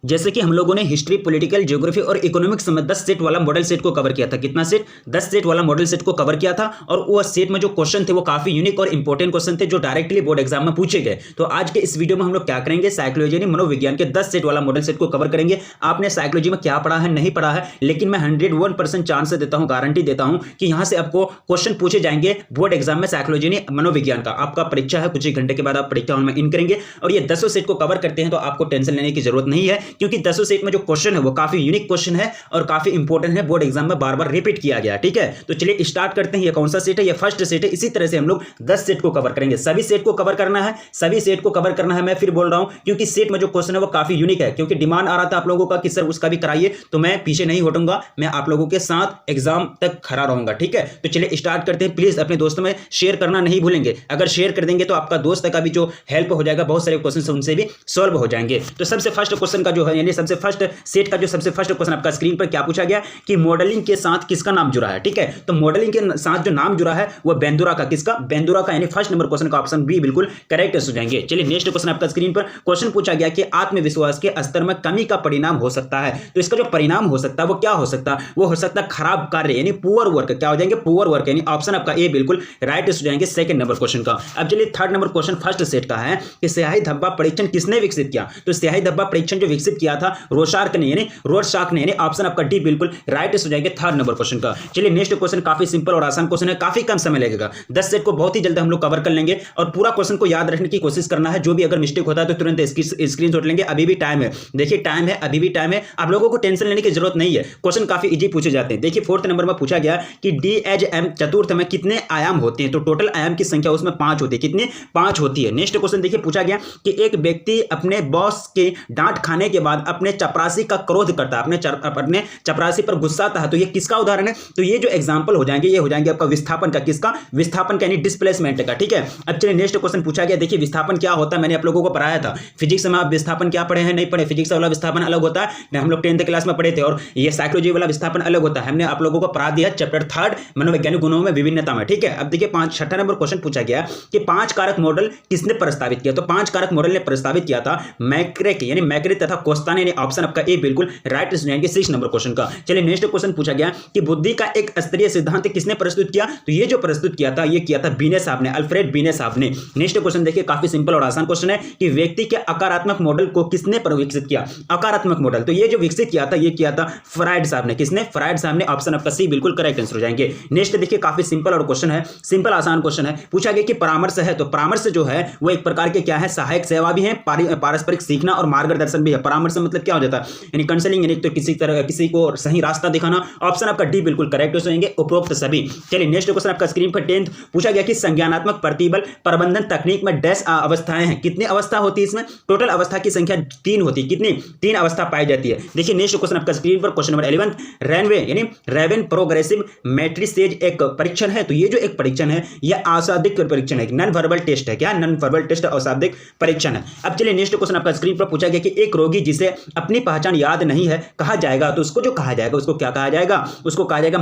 जैसे कि हम लोगों ने हिस्ट्री, पॉलिटिकल, ज्योग्राफी और इकोनॉमिक्स में 10 सेट वाला मॉडल सेट को कवर किया था। कितना सेट? 10 सेट वाला मॉडल सेट को कवर किया था। और वो सेट में जो क्वेश्चन थे वो काफी यूनिक और इंपॉर्टेंट क्वेश्चन थे जो डायरेक्टली बोर्ड एग्जाम में पूछे गए। तो आज के इस वीडियो में हम लोग क्या करेंगे, साइकोलॉजी यानी मनोविज्ञान के 10 सेट वाला मॉडल सेट को कवर करेंगे। आपने साइकोलॉजी में क्या पढ़ा है, नहीं पढ़ा है, लेकिन मैं 101% चांस देता हूं, गारंटी देता हूं कि यहां से आपको क्वेश्चन पूछे जाएंगे बोर्ड एग्जाम में साइकोलॉजी यानी मनोविज्ञान का। आपका परीक्षा है, कुछ ही घंटे के बाद आप परीक्षा हॉल में इन करेंगे और ये 10 सेट को कवर करते हैं तो आपको टेंशन लेने की जरूरत नहीं है, क्योंकि 10 सेट जो क्वेश्चन है वो काफी यूनिक क्वेश्चन है और काफी इंपॉर्टेंट है, बोर्ड एग्जाम में बार बार रिपीट किया गया। ठीक है, तो चलिए स्टार्ट करते हैं। ये कौन सा सेट है? ये फर्स्ट सेट है। इसी तरह से हम लोग 10 सेट को कवर करेंगे। सभी सेट को कवर करना है, सभी सेट को कवर करना है। मैं फिर बोल रहा हूं क्योंकि सेट में जो क्वेश्चन है वो काफी यूनिक है, क्योंकि डिमांड आ रहा था आप लोगों का कि सर उसका भी कराइए, तो मैं पीछे नहीं हटूंगा, मैं आप लोगों के साथ एग्जाम तक खड़ा रहूंगा। ठीक है, तो चलिए स्टार्ट करते हैं। प्लीज अपने दोस्तों में शेयर करना नहीं भूलेंगे। अगर शेयर कर देंगे तो आपका दोस्त का भी जो हेल्प हो जाएगा, बहुत सारे क्वेश्चन उनसे भी सॉल्व हो जाएंगे। तो सबसे फर्स्ट क्वेश्चन का जो है यानी सबसे फर्स्ट सेट का जो सबसे फर्स्ट क्वेश्चन आपका स्क्रीन पर क्या पूछा गया कि मॉडलिंग के साथ किसका नाम जुड़ा है। ठीक है, तो मॉडलिंग के साथ जो नाम जुड़ा है वो बेंदुरा का। किसका? बेंदुरा का। यानी फर्स्ट नंबर क्वेश्चन का ऑप्शन बी बिल्कुल करेक्ट हो जाएंगे। चलिए नेक्स्ट क्वेश्चन आपका स्क्रीन पर क्वेश्चन पूछा गया कि आत्मविश्वास के स्तर में कमी का परिणाम हो सकता है। तो इसका जो परिणाम हो सकता है वो क्या हो सकता है? वो हो सकता है खराब कार्य यानी पुअर वर्क। क्या हो जाएंगे? Poor work. यानी ऑप्शन आपका ए बिल्कुल राइट हो जाएंगे सेकंड नंबर क्वेश्चन का। अब चलिए third number question first set का है कि स्याही धब्बा परीक्षण किसने विकसित किया? तो स्याही धब्बा परीक्षण जो विकसित किया था रोशार्क ने, यानी रोरशार्क ने। यानी ऑप्शन आपका डी बिल्कुल राइट हो जाएंगे थर्ड नंबर क्वेश्चन का। चलिए नेक्स्ट क्वेश्चन काफी सिंपल और आसान क्वेश्चन है, काफी कम समय लगेगा। 10 सेट को बहुत ही जल्द हम लोग कवर कर लेंगे और पूरा क्वेश्चन को याद रखने की कोशिश करना है। जो भी अगर मिस्टेक होता है तो तुरंत स्क्रीनशॉट लेंगे। अभी भी टाइम है, देखिए टाइम है, अभी भी टाइम है। आप लोगों को टेंशन लेने की जरूरत नहीं है, क्वेश्चन काफी इजी पूछे जाते हैं। देखिए फोर्थ नंबर में पूछा गया कि डी एच एम चतुर्थ में कितने आयाम होते हैं? तो टोटल आयाम की संख्या उसमें 5 होती है। कितनी? 5 होती है। नेक्स्ट क्वेश्चन देखिए पूछा गया कि एक व्यक्ति अपने बॉस के डांट खाने के बाद अपने चपरासी का क्रोध करता है, अपने चपरासी पर गुस्सा आता है। तो ये किसका उदाहरण है? तो ये जो एग्जांपल हो जाएंगे ये हो जाएंगे आपका विस्थापन का। किसका? विस्थापन का यानी डिस्प्लेसमेंट का। ठीक है, अब चलिए नेक्स्ट क्वेश्चन पूछा गया। देखिए विस्थापन क्या होता है, मैंने आप लोगों को पढ़ाया था फिजिक्स में। आप विस्थापन क्या पढ़े हैं? नहीं पढ़े। फिजिक्स वाला विस्थापन अलग होता है, हम लोग 10th क्लास में पढ़े थे, और ये साइकोलॉजी वाला विस्थापन अलग होता है, हमने आप लोगों को पढ़ा दिया चैप्टर 3 मनोवैज्ञानिक गुणों में विभिन्नता में। ठीक है, अब देखिए छठा नंबर क्वेश्चन पूछा गया कि 5 कारक मॉडल किसने प्रस्तावित किया? तो 5 कारक मॉडल ने प्रस्तावित किया था मैक्रेक यानी मैक्रे तथा कोस्ताने। यानी ऑप्शन आपका ए बिल्कुल राइट हो जाएंगे 6 नंबर क्वेश्चन का। चलिए नेक्स्ट क्वेश्चन पूछा गया कि बुद्धि का एक स्तरीय सिद्धांत किसने प्रस्तुत किया? तो ये जो प्रस्तुत किया था ये किया था बीने साहब ने, अल्फ्रेड बीने साहब ने। नेक्स्ट क्वेश्चन देखिए काफी सिंपल और आसान क्वेश्चन है कि व्यक्ति के आकारात्मक मॉडल को किसने विकसित किया? आकारात्मक मॉडल, तो ये जो विकसित किया था ये किया था फ्राइड साहब ने। किसने? फ्राइड साहब ने। ऑप्शन आपका सी बिल्कुल करेक्ट आंसर हो जाएंगे। नेक्स्ट देखिए काफी सिंपल और क्वेश्चन है, सिंपल आसान क्वेश्चन है। पूछा गया कि परामर्श है, तो परामर्श जो है वो एक प्रकार के क्या है? सहायक सेवा भी है, पारस्परिक सीखना और मार्गदर्शन भी है। परामर्श मतलब क्या हो जाता है? यानी काउंसलिंग, यानी तो किसी को सही रास्ता दिखाना। ऑप्शन आपका डी बिल्कुल करेक्ट हो जाएंगे उपरोक्त सभी। चलिए नेक्स्ट क्वेश्चन आपका स्क्रीन पर 10th पूछा गया कि संज्ञानात्मक प्रतिबल प्रबंधन तकनीक में डैश अवस्थाएं हैं। कितनी अवस्था होती है इसमें? टोटल अवस्था की संख्या 3 होती है। कितनी? 3 अवस्था पाई जाती है। देखिए नेक्स्ट क्वेश्चन आपका स्क्रीन पर क्वेश्चन नंबर 11 रेनवे यानी रेवेन प्रोग्रेसिव मैट्रिसेज एक परीक्षण है। तो ये जो एक परीक्षण है यह अशाब्दिक परीक्षण है, नॉन वर्बल टेस्ट है। क्या? नॉन वर्बल टेस्ट अशाब्दिक परीक्षण है। अब चलिए नेक्स्ट क्वेश्चन आपका स्क्रीन पर पूछा गया कि एक रोगी जिसे अपनी पहचान याद नहीं है कहा जाएगा? तो उसको जो कहा जाएगा उसको क्या कहा जाएगा? उसको कहा जाएगा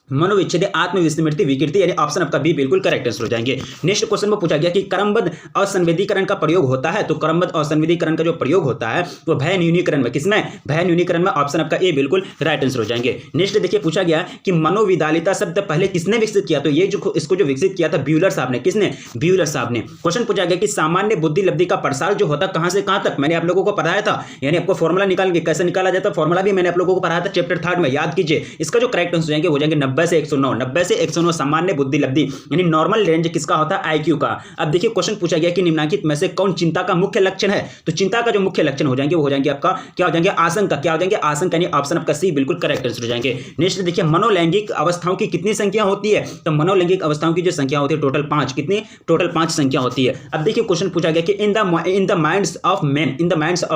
मनोविच्छेदी आत्मविस्मृति विकृति। यानी ऑप्शन आपका बी बिल्कुल करेक्ट आंसर हो जाएंगे। नेक्स्ट क्वेश्चन में पूछा गया कि क्रमबद्ध असंवेदीकरण का प्रयोग होता है। तो क्रमबद्ध असंवेदीकरण का जो प्रयोग होता है वो भय न्यूनीकरण में। किसमें? भय न्यूनीकरण में। ऑप्शन आपका ए बिल्कुल राइट आंसर हो जाएंगे। नेक्स्ट देखिए पूछा गया कि मनोविदालिता शब्द पहले किसने विकसित किया? तो ये जो इसको जो विकसित किया था ब्यूलर साहब ने। किसने? ब्यूलर साहब ने। क्वेश्चन पूछा गया कि सामान्य बुद्धि लब्धि का प्रसार जो होता कहां से कहां तक? मैंने आप लोगों को पढ़ाया था, यानी आपको फॉर्मूला निकाल के कैसे निकाला जाता है, फॉर्मूला भी मैंने आप लोगों को पढ़ाया था चैप्टर 3 में, याद कीजिए। इसका जो करेक्ट आंसर हो जाएंगे 90 से 109। 90 से 109 सामान्य बुद्धि लब्धि यानी नॉर्मल रेंज किसका होता है? आईक्यू का। अब देखिए क्वेश्चन पूछा गया कि निम्नलिखित में से कौन चिंता का मुख्य लक्षण है? तो चिंता का जो मुख्य लक्षण हो जाएंगे वो हो जाएंगे आपका क्या हो जाएंगे? आशंका। क्या हो जाएंगे? आशंका। यानी ऑप्शन आपका सी बिल्कुल करेक्ट आंसर हो जाएंगे। नेक्स्ट देखिए मनोलैंगिक अवस्थाओं की कितनी संख्या होती है? तो मनोलैंगिक अवस्थाओं की जो संख्या होती है टोटल 5। कितनी? टोटल 5 संख्या होती है। अब देखिए क्वेश्चन पूछा गया कि in the minds of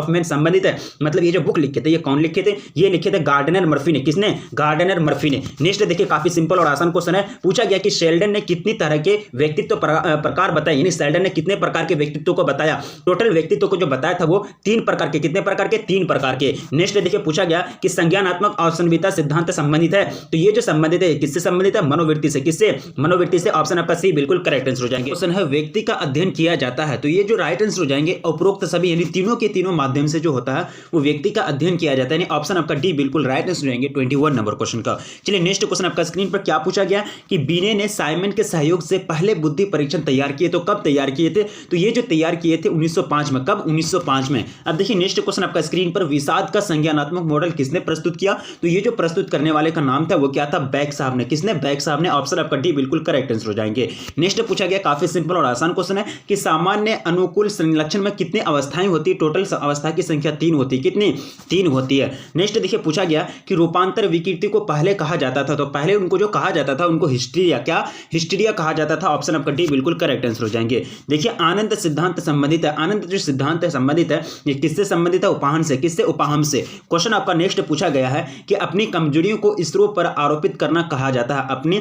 man संबंधित है, मतलब ये जो बुक लिखे थे ये कौन लिखे थे? ये लिखे थे गार्डनर मर्फी ने। किसने? गार्डनर मर्फी ने। नेक्स्ट देखिए काफी सिंपल और आसान क्वेश्चन है। पूछा गया कि शेल्डन ने कितनी तरह के व्यक्तित्व प्रकार बताए, यानी शेल्डन ने कितने प्रकार के व्यक्तित्व को बताया। टोटल व्यक्तित्व को जो बताया था वो 3 प्रकार के, कितने प्रकार के, 3 प्रकार के। नेक्स्ट देखिए पूछा गया कि संज्ञानात्मक अवसंविता सिद्धांत संबंधित है, तो ये जो संबंधित है किससे संबंधित है, मनोवृत्ति से। किससे, मनोवृत्ति से। ऑप्शन आपका सी बिल्कुल करेक्ट आंसर हो जाएंगे। क्वेश्चन है व्यक्ति का अध्ययन किया जाता है, तो ये जो राइट आंसर हो जाएंगे उपरोक्त सभी यानी तीनों के तीनों माध्यम से जो होता है वो व्यक्ति का अध्ययन किया जाता है, यानी ऑप्शन आपका डी बिल्कुल राइट आंसर हो जाएंगे 21 नंबर क्वेश्चन का। चलिए नेक्स्ट क्वेश्चन आपका स्क्रीन पर क्या पूछा गया कि बीने ने साइमन के सहयोग से पहले बुद्धि परीक्षण तैयार किए, तो कब तैयार किए थे, तो ये जो तैयार किए थे 1905 में। कब, 1905 में। अब देखिए नेक्स्ट क्वेश्चन आपका स्क्रीन पर विषाद का संज्ञानात्मक मॉडल किसने प्रस्तुत किया, तो ये जो प्रस्तुत करने वाले का नाम था वो क्या था, बेक साहब ने। किसने, बेक साहब ने। ऑप्शन आपका डी बिल्कुल करेक्ट आंसर हो जाएंगे। नेक्स्ट पूछा गया काफी सिंपल और आसान क्वेश्चन है कि सामान्य अनुकूल संलक्षण में कितने अवस्थाएं होती है, टोटल अवस्था की संख्या 3 होती है। कितनी, 3 होती है। नेक्स्ट देखिए पूछा गया कि रूपांतर विकृति को पहले कहा जाता था, तो पहले उनको जो कहा जाता था उनको हिस्टीरिया, क्या, हिस्टीरिया कहा जाता था। ऑप्शन आपका डी बिल्कुल करेक्ट आंसर हो जाएंगे। देखिए आनंद सिद्धांत संबंधित है, आनंद जो सिद्धांत है संबंधित है, ये किससे संबंधित है, उपाहन से। किससे, उपाहन से। क्वेश्चन आपका नेक्स्ट पूछा गया है कि अपनी कमजोरियों को इसरो पर आरोपित करना कहा जाता है, अपनी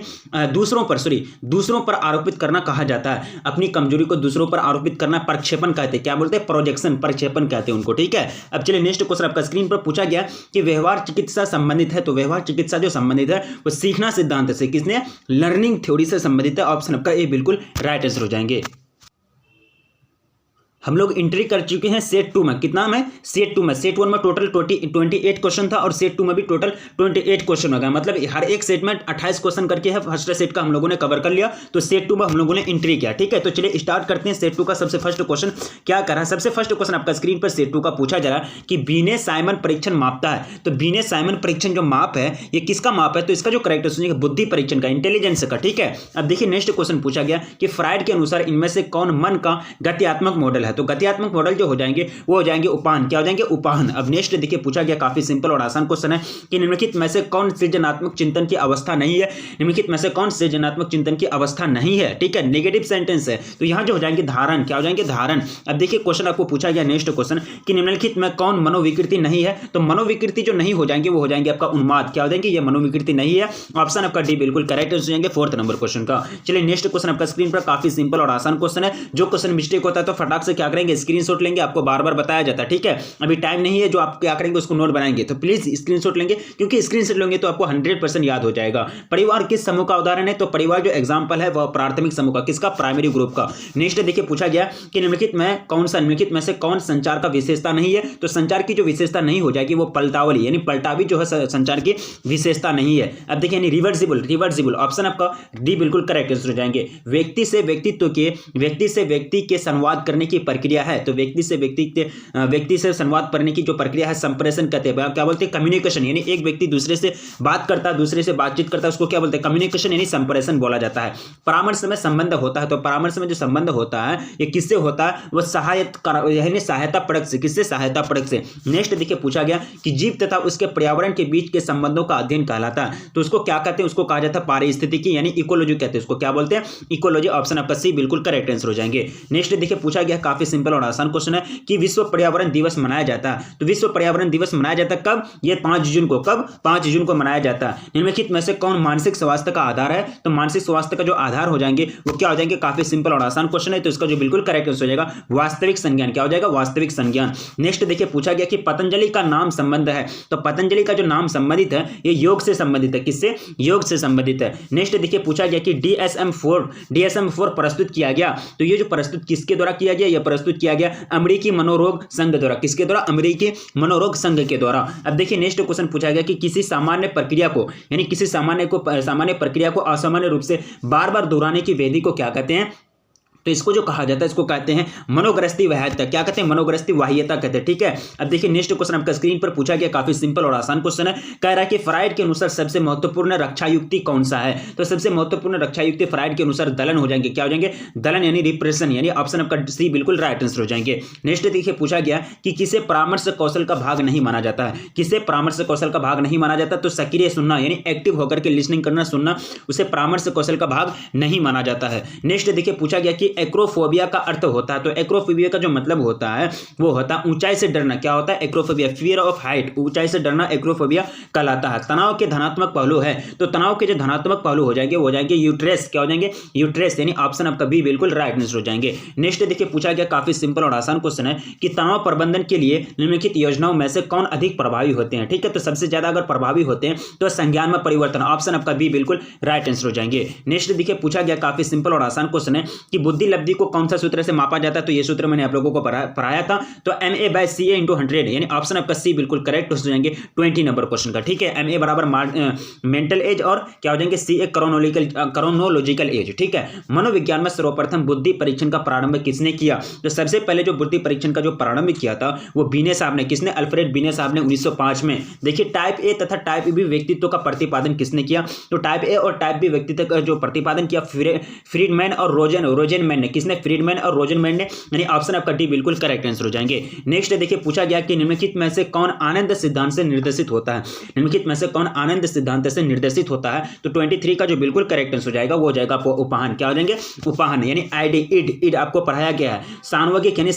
दूसरों पर आरोपित करना कहा जाता है। अपनी कमजोरी को दूसरों पर आरोपित करना प्रक्षेपण कहते हैं, क्या बोलते हैं, प्रोजेक्शन, प्रक्षेपण कहते हैं उनको। ठीक है। अब चलिए नेक्स्ट क्वेश्चन आपका स्क्रीन पर पूछा गया कि व्यवहार चिकित्सा संबंधित है, तो व्यवहार चिकित्सा जो संबंधित है वो सीखना सिद्धांत से, किसने, लर्निंग थ्योरी से संबंधित है। ऑप्शन आपका ए बिल्कुल राइट आंसर हो जाएंगे। हम लोग एंट्री कर चुके हैं सेट 2 में। कितना में, सेट 2 में। सेट 1 में टोटल 28 क्वेश्चन था और सेट 2 में भी टोटल 28 क्वेश्चन हो गया, मतलब हर एक सेट में 28 क्वेश्चन करके है। फर्स्ट सेट का हम लोगों ने कवर कर लिया, तो सेट 2 में हम लोगों ने एंट्री किया। ठीक है, तो चलिए स्टार्ट करते हैं सेट 2 का। सबसे फर्स्ट क्वेश्चन क्या करा, सबसे फर्स्ट क्वेश्चन आपका स्क्रीन पर सेट 2 का पूछा जा रहा है कि बीने साइमन परीक्षण मापता है, तो बीने साइमन परीक्षण जो माप है ये किसका माप है, तो इसका जो करेक्ट आंसर बुद्धि परीक्षण का, इंटेलिजेंस का। ठीक है। अब देखिए नेक्स्ट क्वेश्चन पूछा गया कि फ्राइड के अनुसार इनमें से कौन मन का गत्यात्मक मॉडल है, तो गत्यात्मक मॉडल जो हो जाएंगे वो हो जाएंगे उपाहन। क्या हो जाएंगे, उपाहन। अब नेक्स्ट देखिए पूछा गया काफी सिंपल और आसान क्वेश्चन है कि निम्नलिखित में से कौन सृजनात्मक चिंतन की अवस्था नहीं है, निम्नलिखित में से कौन सृजनात्मक चिंतन की अवस्था नहीं है। ठीक है, नेगेटिव सेंटेंस है, तो यहां जो हो जाएंगे धारण। क्या हो जाएंगे, धारण। अब देखिए क्वेश्चन आपको पूछा गया नेक्स्ट क्वेश्चन कि निम्नलिखित में कौन मनोविकृति नहीं है, तो मनोविकृति जो नहीं हो जाएंगे वो हो जाएंगे आपका उन्माद। क्या हो जाएंगे, ये मनोविकृति नहीं है। ऑप्शन आपका डी बिल्कुल करेक्ट हो जाएंगे 4th नंबर क्वेश्चन का। चलिए नेक्स्ट क्वेश्चन आपका स्क्रीन पर काफी सिंपल और आसान क्वेश्चन है। जो क्वेश्चन मिस्टेक होता है तो फटाक से क्या करेंगे, स्क्रीनशॉट लेंगे, आपको बार बार बताया जाता है। ठीक है, अभी टाइम नहीं है जो आप क्या करेंगे उसको नोट बनाएंगे, तो प्लीज स्क्रीनशॉट लेंगे, क्योंकि स्क्रीनशॉट लेंगे तो आपको 100% याद हो जाएगा। परिवार किस समूह का उदाहरण है, तो परिवार जो एग्जांपल है वह प्राथमिक समूह का, किसका, प्राइमरी ग्रुप का। नेक्स्ट देखिए पूछा गया कि निम्नलिखित में कौन सा, निम्नलिखित में से कौन संचार का विशेषता नहीं है, तो संचार की जो विशेषता नहीं हो जाएगी वो पलटावली, यानी पलटावी जो है संचार की विशेषता नहीं है। अब देखिए यानी रिवर्सिबल। ऑप्शन आपका डी बिल्कुल करेक्ट आंसर हो जाएंगे। व्यक्ति से व्यक्ति के संवाद करने की प्रक्रिया है, तो व्यक्ति से संवाद करने की जो प्रक्रिया है संप्रेषण कहते हैं। क्या बोलते हैं, कम्युनिकेशन, यानी एक व्यक्ति दूसरे से बात करता है, दूसरे से बातचीत करता है, उसको क्या बोलते हैं, कम्युनिकेशन यानी संप्रेषण बोला जाता है। परामर्श में संबंध होता है, तो परामर्श में जो संबंध होता है ये किससे होता है, वो सहायता परक से। किससे, सहायता परक से। नेक्स्ट देखिए पूछा गया कि जीव तथा उसके पर्यावरण के बीच के संबंधों का अध्ययन कहलाता है, तो उसको क्या कहते हैं, उसको कहा जाता है पारिस्थितिकी यानी इकोलॉजी कहते हैं, उसको क्या बोलते हैं, इकोलॉजी। ऑप्शन आपका सी बिल्कुल करेक्ट आंसर हो जाएंगे। नेक्स्ट देखिए पूछा गया काफी सिंपल और आसान क्वेश्चन है कि विश्व पर्यावरण दिवस मनाया जाता है, तो विश्व पर्यावरण दिवस मनाया जाता है कब, ये 5 जून को। कब, 5 जून को मनाया जाता है। निम्नलिखित में से कौन मानसिक स्वास्थ्य का आधार है, तो मानसिक स्वास्थ्य का जो आधार हो जाएंगे वो क्या हो जाएंगे, काफी सिंपल और आसान क्वेश्चन है, तो इसका जो बिल्कुल करेक्ट आंसर हो जाएगा वास्तविक संज्ञान। क्या हो जाएगा, वास्तविक संज्ञान। नेक्स्ट देखिए पूछा गया कि पतंजलि का नाम संबंध है, तो पतंजलि का जो नाम संबंधित है ये योग से संबंधित है। किससे, योग से संबंधित है। नेक्स्ट देखिए पूछा गया कि DSM-4 प्रस्तुत किया गया, तो ये जो प्रस्तुत किसके द्वारा किया गया, यह प्रस्तुत किया गया अमेरिकी मनोरोग संघ द्वारा। किसके द्वारा, अमेरिकी मनोरोग संघ के द्वारा। अब देखिए नेक्स्ट क्वेश्चन पूछा गया कि किसी सामान्य प्रक्रिया को, यानी किसी सामान्य प्रक्रिया को असामान्य रूप से बार बार दोहराने की विधि को क्या कहते हैं, तो इसको जो कहा जाता है इसको कहते हैं मनोग्रस्ती वाह्यता। क्या कहते हैं, मनोग्रस्ती वाह्यता कहते हैं। ठीक है। अब देखिए नेक्स्ट क्वेश्चन आपका स्क्रीन पर पूछा गया काफी सिंपल और आसान क्वेश्चन है। कह रहा है कि फ्राइड के अनुसार सबसे महत्वपूर्ण रक्षा युक्ति कौन सा है, तो सबसे महत्वपूर्ण रक्षा युक्ति फ्राइड के अनुसार दलन हो जाएंगे। क्या हो जाएंगे, दलन यानी रिप्रेशन, यानी ऑप्शन आपका सी बिल्कुल राइट आंसर हो जाएंगे। नेक्स्ट देखिए पूछा गया कि किसे परामर्श कौशल का भाग नहीं माना जाता है, किसे परामर्श कौशल का भाग नहीं माना जाता, तो सक्रिय सुनना यानी एक्टिव होकर के लिसनिंग करना, सुनना, उसे परामर्श कौशल का भाग नहीं माना जाता है। नेक्स्ट देखिए पूछा गया कि कि एक्रोफोबिया का अर्थ होता है, तो एक्रोफोबिया का जो मतलब होता है वो होता है ऊंचाई से डरना। क्या होता है? एक्रोफोबिया, फियर ऑफ हाइट, ऊंचाई से डरना एक्रोफोबिया कहलाता है। तनाव के धनात्मक पहलू है, तो तनाव के जो धनात्मक पहलू हो जाएंगे वो हो जाएंगे यूट्रेस। क्या हो जाएंगे? यूट्रेस, यानी ऑप्शन आपका बी बिल्कुल राइट आंसर हो जाएंगे। नेक्स्ट देखिए पूछा गया काफी सिंपल और आसान क्वेश्चन है कि तनाव प्रबंधन के लिए निम्नलिखित योजनाओं में से कौन अधिक प्रभावी होते हैं। ठीक है, तो सबसे ज्यादा अगर प्रभावी होते हैं तो संज्ञान में परिवर्तन, ऑप्शन आपका बी बिल्कुल राइट आंसर हो जाएंगे। नेक्स्ट देखिए पूछा गया काफी सिंपल और आसान क्वेश्चन है कि बुद्धि लब्धि को कौन सा सूत्र से मापा जाता है, तो ये सूत्र मैंने आप लोगों को पढ़ाया था, तो MA/CA × 100, यानी ऑप्शन आपका सी बिल्कुल करेक्ट हो जाएंगे 20 नंबर क्वेश्चन का। ठीक है, MA बराबर मेंटल एज और क्या हो जाएंगे CA क्रोनोलॉजिकल एज। ठीक है, मनोविज्ञान में सर्वप्रथम बुद्धि परीक्षण का प्रारंभ किसने किया? तो सबसे पहले जो बुद्धि परीक्षण का जो प्रारंभ किया था वो बीने साहब ने, किसने? अल्फ्रेड बीने साहब ने 1905 में। देखिए टाइप ए तथा टाइप बी व्यक्तित्व का प्रतिपादन किसने किया? तो टाइप ए और टाइप बी व्यक्तित्व का जो प्रतिपादन किया फ्रीडमैन और रोजेनमैन ने। किसने? फ्रीडमैन और रोजेनमैन ने, यानी ऑप्शन आपका डी बिल्कुल करेक्ट आंसर हो जाएंगे। नेक्स्ट देखिए पूछा गया कि निम्नलिखित में से कौन आनंद सिद्धांत से निर्देशित होता है? निम्नलिखित में से कौन आनंद सिद्धांत से निर्देशित होता है? तो 23 का जो बिल्कुल करेक्ट आंसर हो जाएगा वो हो जाएगा उपाहन। क्या हो जाएंगे? उपाहन, यानी इड आपको पढ़ाया गया है। सानवेगिक यानी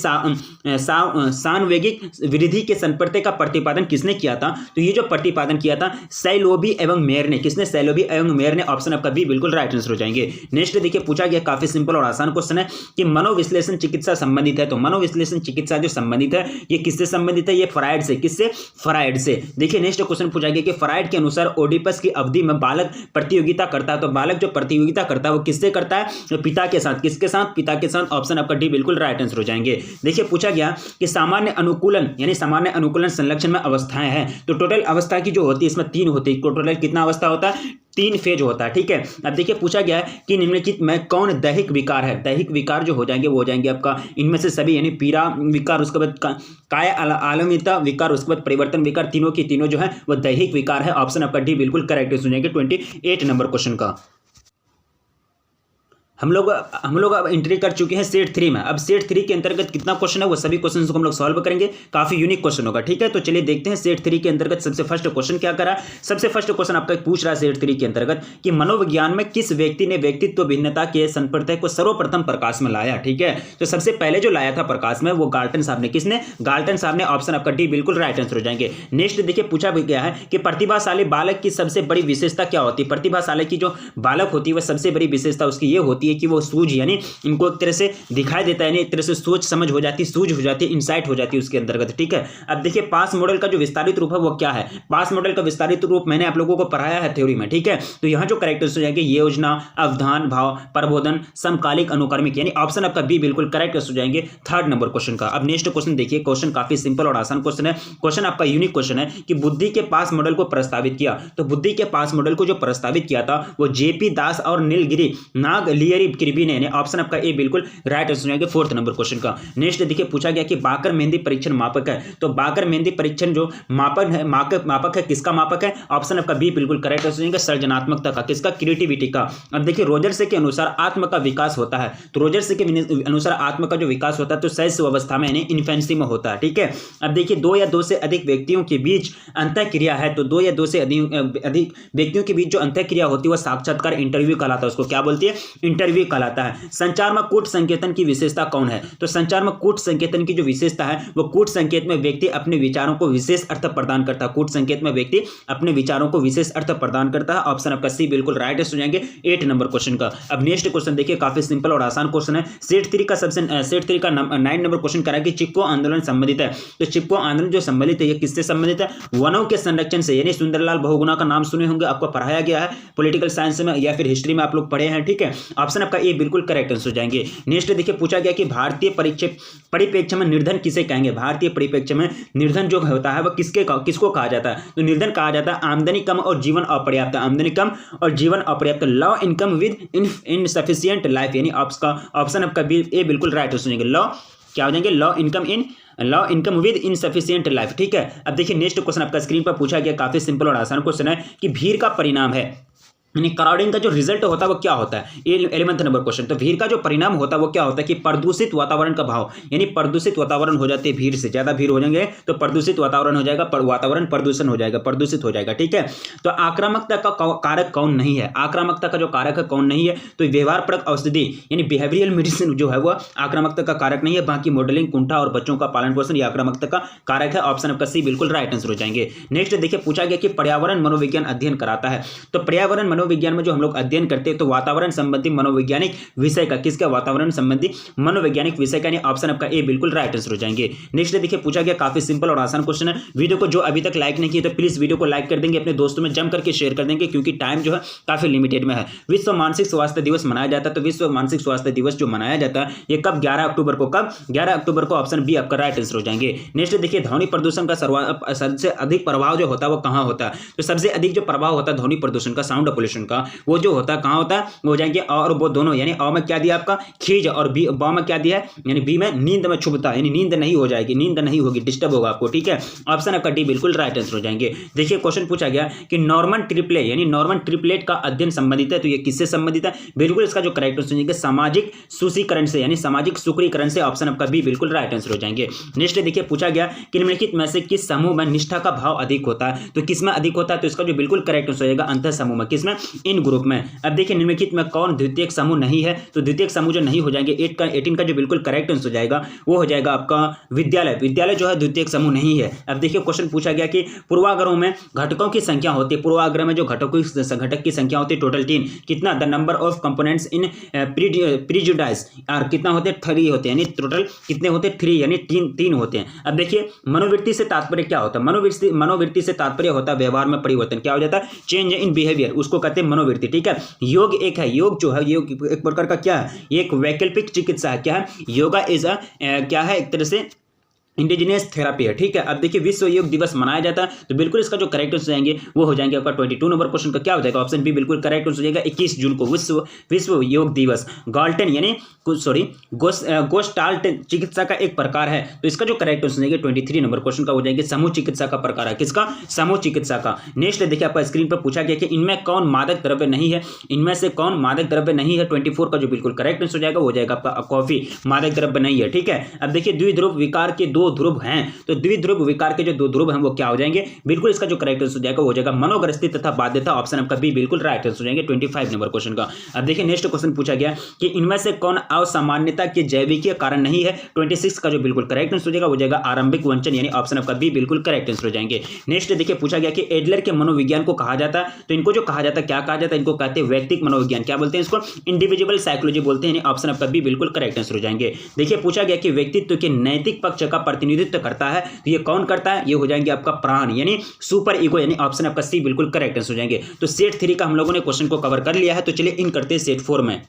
सानवेगिक वृद्धि के संप्रत्यय का प्रतिपादन किसने किया था? तो ये जो प्रतिपादन किया था सैलोबी एवं मेयर ने। किसने? सैलोबी एवं मेयर ने, ऑप्शन आपका बी बिल्कुल राइट आंसर हो जाएंगे। नेक्स्ट देखिए पूछा गया काफी सिंपल और आसान क्वेश्चन है कि मनोविश्लेषण चिकित्सा संबंधित है, तो मनोविश्लेषण चिकित्सा जो संबंधित है ये किससे संबंधित है? ये फ्रायड से। किससे? फ्रायड से। देखिए नेक्स्ट क्वेश्चन पूछा गया कि फ्रायड के अनुसार ओडिपस की अवधि में बालक प्रतियोगिता करता है, तो बालक जो प्रतियोगिता करता है वो किससे करता है? तो पिता के साथ। किसके साथ? पिता के साथ, ऑप्शन आपका डी बिल्कुल राइट आंसर हो जाएंगे। देखिए पूछा गया कि सामान्य अनुकूलन यानी सामान्य अनुकूलन संलक्षण में अवस्थाएं हैं, तो टोटल अवस्था की जो होती है इसमें 3 होती है। टोटल कितना अवस्था होता है? 3 फेज होता है। ठीक है, अब देखिए पूछा गया है कि निम्नलिखित में कौन दैहिक विकार है? दैहिक विकार जो हो जाएंगे वो हो जाएंगे आपका इनमें से सभी, यानी पीड़ा विकार, उसके बाद काय आलमिता विकार, उसके बाद परिवर्तन विकार, तीनों की तीनों जो है वो दैहिक विकार है। ऑप्शन आपका डी बिल्कुल करेक्ट हो जाएंगे 28 नंबर क्वेश्चन का। हम लोग अब एंट्री कर चुके हैं सेट 3 में। अब सेट 3 के अंतर्गत कितना क्वेश्चन है वो सभी क्वेश्चन को हम लोग सॉल्व करेंगे। काफी यूनिक क्वेश्चन होगा। ठीक है, तो चलिए देखते हैं सेट 3 के अंतर्गत सबसे फर्स्ट क्वेश्चन क्या करा। सबसे फर्स्ट क्वेश्चन आपका पूछ रहा है सेट 3 के अंतर्गत कि मनोविज्ञान में किस व्यक्ति ने व्यक्तित्व भिन्नता के संप्रत्यय को सर्वप्रथम प्रकाश में लाया? ठीक है, तो सबसे पहले जो लाया था प्रकाश में वो गाल्टन साहब ने। किसने? गाल्टन साहब ने, ऑप्शन आपका डी बिल्कुल राइट आंसर हो जाएंगे। नेक्स्ट देखिए पूछा गया है कि प्रतिभाशाली बालक की सबसे बड़ी विशेषता क्या होती है? प्रतिभाशाली की जो बालक होती है वह सबसे बड़ी विशेषता उसकी ये होती है कि वो सूझ, यानी इनको एक तरह से दिखाई देता है, यानी एक तरह से सोच समझ हो जाती, सूझ हो जाती, इंसाइट हो जाती है उसके अंतर्गत। ठीक है, अब देखिए पास मॉडल का जो विस्तारित रूप है वो क्या है? पास मॉडल का विस्तारित रूप मैंने आप लोगों को पढ़ाया है थ्योरी में। ठीक है, तो यहां जो करेक्टर्स हो जाएंगे योजना, अवधान, भाव, प्रबोधन, समकालिक, अनुक्रमिक, यानी ऑप्शन आपका बी बिल्कुल करेक्ट हो जाएंगे 3rd नंबर क्वेश्चन का। अब नेक्स्ट क्वेश्चन देखिए, क्वेश्चन काफी सिंपल और आसान क्वेश्चन है। क्वेश्चन आपका यूनिक क्वेश्चन है कि बुद्धि के पास मॉडल को प्रस्तावित किया, तो बुद्धि के पास मॉडल को जो प्रस्तावित किया था वो जेपी दास और नीलगिरी नागलियरी किर्बी ने, ऑप्शन आपका ए बिल्कुल राइट आंसर आएगा 4th नंबर क्वेश्चन का। नेक्स्ट देखिए पूछा गया कि बाकर मेहंदी परीक्षण मापक है, तो बाकर मेहंदी परीक्षण जो मापक है किसका मापक है? ऑप्शन आपका बी बिल्कुल करेक्ट आंसर आएगा सृजनात्मकता का। किसका? क्रिएटिविटी का। अब देखिए रोजर्स के अनुसार आत्म का विकास होता है, तो रोजर्स के अनुसार आत्म का जो विकास होता है तो शैशव अवस्था में, यानी इन्फेंसी में होता है। ठीक है, अब देखिए 2 या 2 से अधिक व्यक्तियों के बीच अंतःक्रिया है, तो 2 या 2 से अधिक व्यक्तियों के बीच जो अंतःक्रिया होती है वह साक्षात्कार इंटरव्यू कहलाता है। उसको क्या बोलती है? इंटरव्यू कहलाता है। संचार में कूट संकेतन की विशेषता कौन है? तो संचार में कूट संकेतन की जो विशेषता है वो कूट संकेत में व्यक्ति अपने विचारों को विशेष अर्थ प्रदान करता है। कूट संकेत में व्यक्ति अपने विचारों को विशेष अर्थ प्रदान करता है। ऑप्शन आपका सी बिल्कुल राइट हो जाएंगे 8 नंबर क्वेश्चन का। अब नेक्स्ट क्वेश्चन देखिए, काफी सिंपल और आसान क्वेश्चन है। सेट 3 का 9 नंबर क्वेश्चन करा कि चिपको आंदोलन संबंधित है, तो चिपको आंदोलन जो संबंधित है ये किससे संबंधित है? वनों के संरक्षण से, यानी सुंदरलाल बहुगुणा का नाम सुने होंगे, आपको पढ़ाया गया है पॉलिटिकल साइंस में या फिर हिस्ट्री में आप लोग पढ़े हैं। ठीक है, ऑप्शन आपका ए बिल्कुल करेक्ट आंसर हो जाएंगे। नेक्स्ट देखिए पूछा गया कि भारतीय परिप्रेक्ष्य में निर्धन किसे कहेंगे? भारतीय परिप्रेक्ष्य में निर्धन जो होता है वह किसको कहा जाता है? तो निर्धन कहा जाता है आमदनी कम और जीवन अपर्याप्त, आमदनी कम और जीवन अपर्याप्त, law income with insufficient life, यानी ऑप्शन आपका ए बिल्कुल राइट हो जाएंगे। लॉ क्या हो जाएंगे? Law income with insufficient life. ठीक है, अब देखिए नेक्स्ट क्वेश्चन आपका स्क्रीन पर पूछा गया, काफी सिंपल और आसान क्वेश्चन है कि भीड़ का परिणाम है, यानी क्राउडिंग का जो रिजल्ट होता है वो क्या होता है, 11th नंबर क्वेश्चन। तो भीड़ का जो परिणाम होता है वो क्या होता है कि प्रदूषित वातावरण का भाव, यानी प्रदूषित वातावरण हो जाते हैं भीड़ से, ज्यादा भीड़ हो जाएंगे तो प्रदूषित वातावरण हो जाएगा, वातावरण प्रदूषण हो जाएगा, प्रदूषित हो जाएगा, ठीक है। तो आक्रामकता का कारक कौन नहीं है, आक्रामकता का जो कारक है कौन नहीं है, तो व्यवहारपरक औषधि यानी बिहेवियरल मेडिसिन जो है वो आक्रामकता का कारक नहीं है। बाकी मॉडलिंग, कुंठा और बच्चों का पालन पोषण ये आक्रामकता का कारक है। ऑप्शन आपका सी बिल्कुल राइट आंसर हो जाएंगे। नेक्स्ट देखिए पूछा गया कि पर्यावरण मनोविज्ञान अध्ययन कराता है। तो पर्यावरण मनोविज्ञान में जो हम लोग अध्ययन करते हैं तो वातावरण संबंधी मनोवैज्ञानिक विषय का, किसका, वातावरण संबंधी मनोवैज्ञानिक विषय का, यानी ऑप्शन आपका ए बिल्कुल राइट आंसर हो जाएंगे। नेक्स्ट देखिए पूछा गया काफी सिंपल और आसान क्वेश्चन है। वीडियो को जो अभी तक लाइक नहीं किया तो प्लीज वीडियो को लाइक कर देंगे, अपने दोस्तों में जम करके शेयर कर देंगे क्योंकि टाइम जो है काफी लिमिटेड में है। विश्व मानसिक स्वास्थ्य दिवस मनाया जाता है, तो विश्व मानसिक स्वास्थ्य दिवस जो मनाया जाता है ये कब, 11 अक्टूबर को, कब 11 अक्टूबर को, ऑप्शन बी आपका राइट आंसर हो जाएंगे। नेक्स्ट देखिए ध्वनि प्रदूषण का सबसे अधिक प्रभाव जो होता है वो कहां होता है, तो सबसे अधिक जो प्रभाव होता है ध्वनि प्रदूषण का, साउंड पोल्यूशन का, वो जो होता है कहां होता है, वो हो जाएंगे और वो दोनों, यानी अ में क्या दिया आपका खीज और बी, ब में क्या दिया है, यानी बी में नींद में छुपता, यानी नींद नहीं हो जाएगी, नींद नहीं होगी, डिस्टर्ब होगा आपको, ठीक है। ऑप्शन आपका डी बिल्कुल राइट आंसर हो जाएंगे। देखिए क्वेश्चन पूछा गया कि नॉर्मन ट्रिप्लेट यानी नॉर्मन ट्रिप्लेट का अध्ययन संबंधित है, तो ये किससे संबंधित है, बिल्कुल इसका जो करेक्ट आंसर हो सामाजिक सुशीकरण से, यानी सामाजिक सुक्रीकरण से, ऑप्शन आपका बी बिल्कुल राइट आंसर हो जाएंगे। नेक्स्ट देखिए पूछा गया कि निम्नलिखित में से किस समूह में निष्ठा का भाव अधिक होता है, तो किसमें अधिक होता है, तो इसका जो बिल्कुल करेक्ट आंसर हो जाएगा अंतर समूह में, किसमें, इन ग्रुप में। अब देखिए निम्नलिखित में कौन द्वितीयक समूह नहीं है, तो द्वितीयक समूह जो नहीं हो जाएंगे 18 का जो बिल्कुल करेक्ट आंसर हो जाएगा वो हो जाएगा आपका विद्यालय, विद्यालय जो है द्वितीयक समूह नहीं है। अब देखिए क्वेश्चन पूछा गया कि पूर्वाग्रहों में घटकों की संख्या होती है, पूर्वाग्रह में जो घटक की संख्या होती है टोटल 3, कितना, the number of components in prejudice और कितना होते हैं, 3 होते हैं, यानी टोटल कितने होते हैं, 3, यानी 3 होते हैं। अब देखिए मनोवृत्ति से तात्पर्य क्या होता है, मनोवृत्ति से तात्पर्य होता है व्यवहार में परिवर्तन, क्या हो जाता है, चेंज इन बिहेवियर, उसको कहते हैं मनोवृत्ति, ठीक है। योग एक है, योग जो है योग एक प्रकार का क्या है, एक वैकल्पिक चिकित्सा है, क्या है, योगा इज अ क्या है, एक तरह से इंडिजिनियस थेरापी है, ठीक है। अब देखिए विश्व योग दिवस मनाया जाता है, तो बिल्कुल इसका जो करेक्ट आंसर जाएंगे वो हो जाएंगे आपका 22 नंबर क्वेश्चन का क्या हो जाएगा, ऑप्शन बी बिल्कुल करेक्ट आंसर हो जाएगा। 21 जून को विश्व योग दिवस। गाल्टन यानी गोस्टाल्ट चिकित्सा का एक प्रकार है, तो इसका जो करेक्ट आंसर जाएंगे 23 नंबर क्वेश्चन का हो जाएंगे समूह चिकित्सा का प्रकार है, किसका, समूह चिकित्सा का। नेक्स्ट देखिए आपका स्क्रीन पर पूछा गया कि इनमें कौन मादक द्रव्य नहीं है, इनमें से कौन मादक द्रव्य नहीं है, 24 का जो बिल्कुल करेक्ट आंसर हो जाएगा वो हो जाएगा आपका कॉफी, मादक द्रव्य नहीं है, ठीक है। अब देखिए द्विध्रुव विकार के 2 ध्रुव हैं, तो द्विध्रुव विकार के जो 2 ध्रुव हैं वो क्या हो जाएंगे, बिल्कुल इसका जो करेक्ट आंसर हो जाएगा वो हो जाएगा मनोग्रस्ती तथा बाध्यता, ऑप्शन आपका बी बिल्कुल राइट आंसर हो जाएंगे 25 नंबर क्वेश्चन का। अब देखिए नेक्स्ट क्वेश्चन पूछा गया कि इनमें से कौन असामान्यता के जैविकीय कारण नहीं है, 26 का जो बिल्कुल करेक्ट आंसर हो जाएगा वो जाएगा आरंभिक वंचन, यानी ऑप्शन आपका बी बिल्कुल करेक्ट आंसर हो जाएंगे। नेक्स्ट देखिए पूछा गया कि एडलर के मनोविज्ञान को कहा जाता है, तो इनको जो कहा जाता है क्या कहा जाता है, इनको कहते हैं व्यक्तिक मनोविज्ञान, क्या बोलते हैं इसको, इंडिविजुअल साइकोलॉजी बोलते हैं, यानी ऑप्शन आपका बी बिल्कुल करेक्ट आंसर हो जाएंगे। देखिए पूछा गया कि व्यक्तित्व के नैतिक पक्ष का प्रतिनिधित्व करता है, तो ये कौन करता है, ये हो जाएंगे आपका प्राण, यानी सुपर ईगो, यानी ऑप्शन आपका सी बिल्कुल करेक्ट आंसर हो जाएंगे। तो सेट 3 का हम लोगों ने क्वेश्चन को कवर कर लिया है, तो चलिए इन करते हैं सेट 4 में।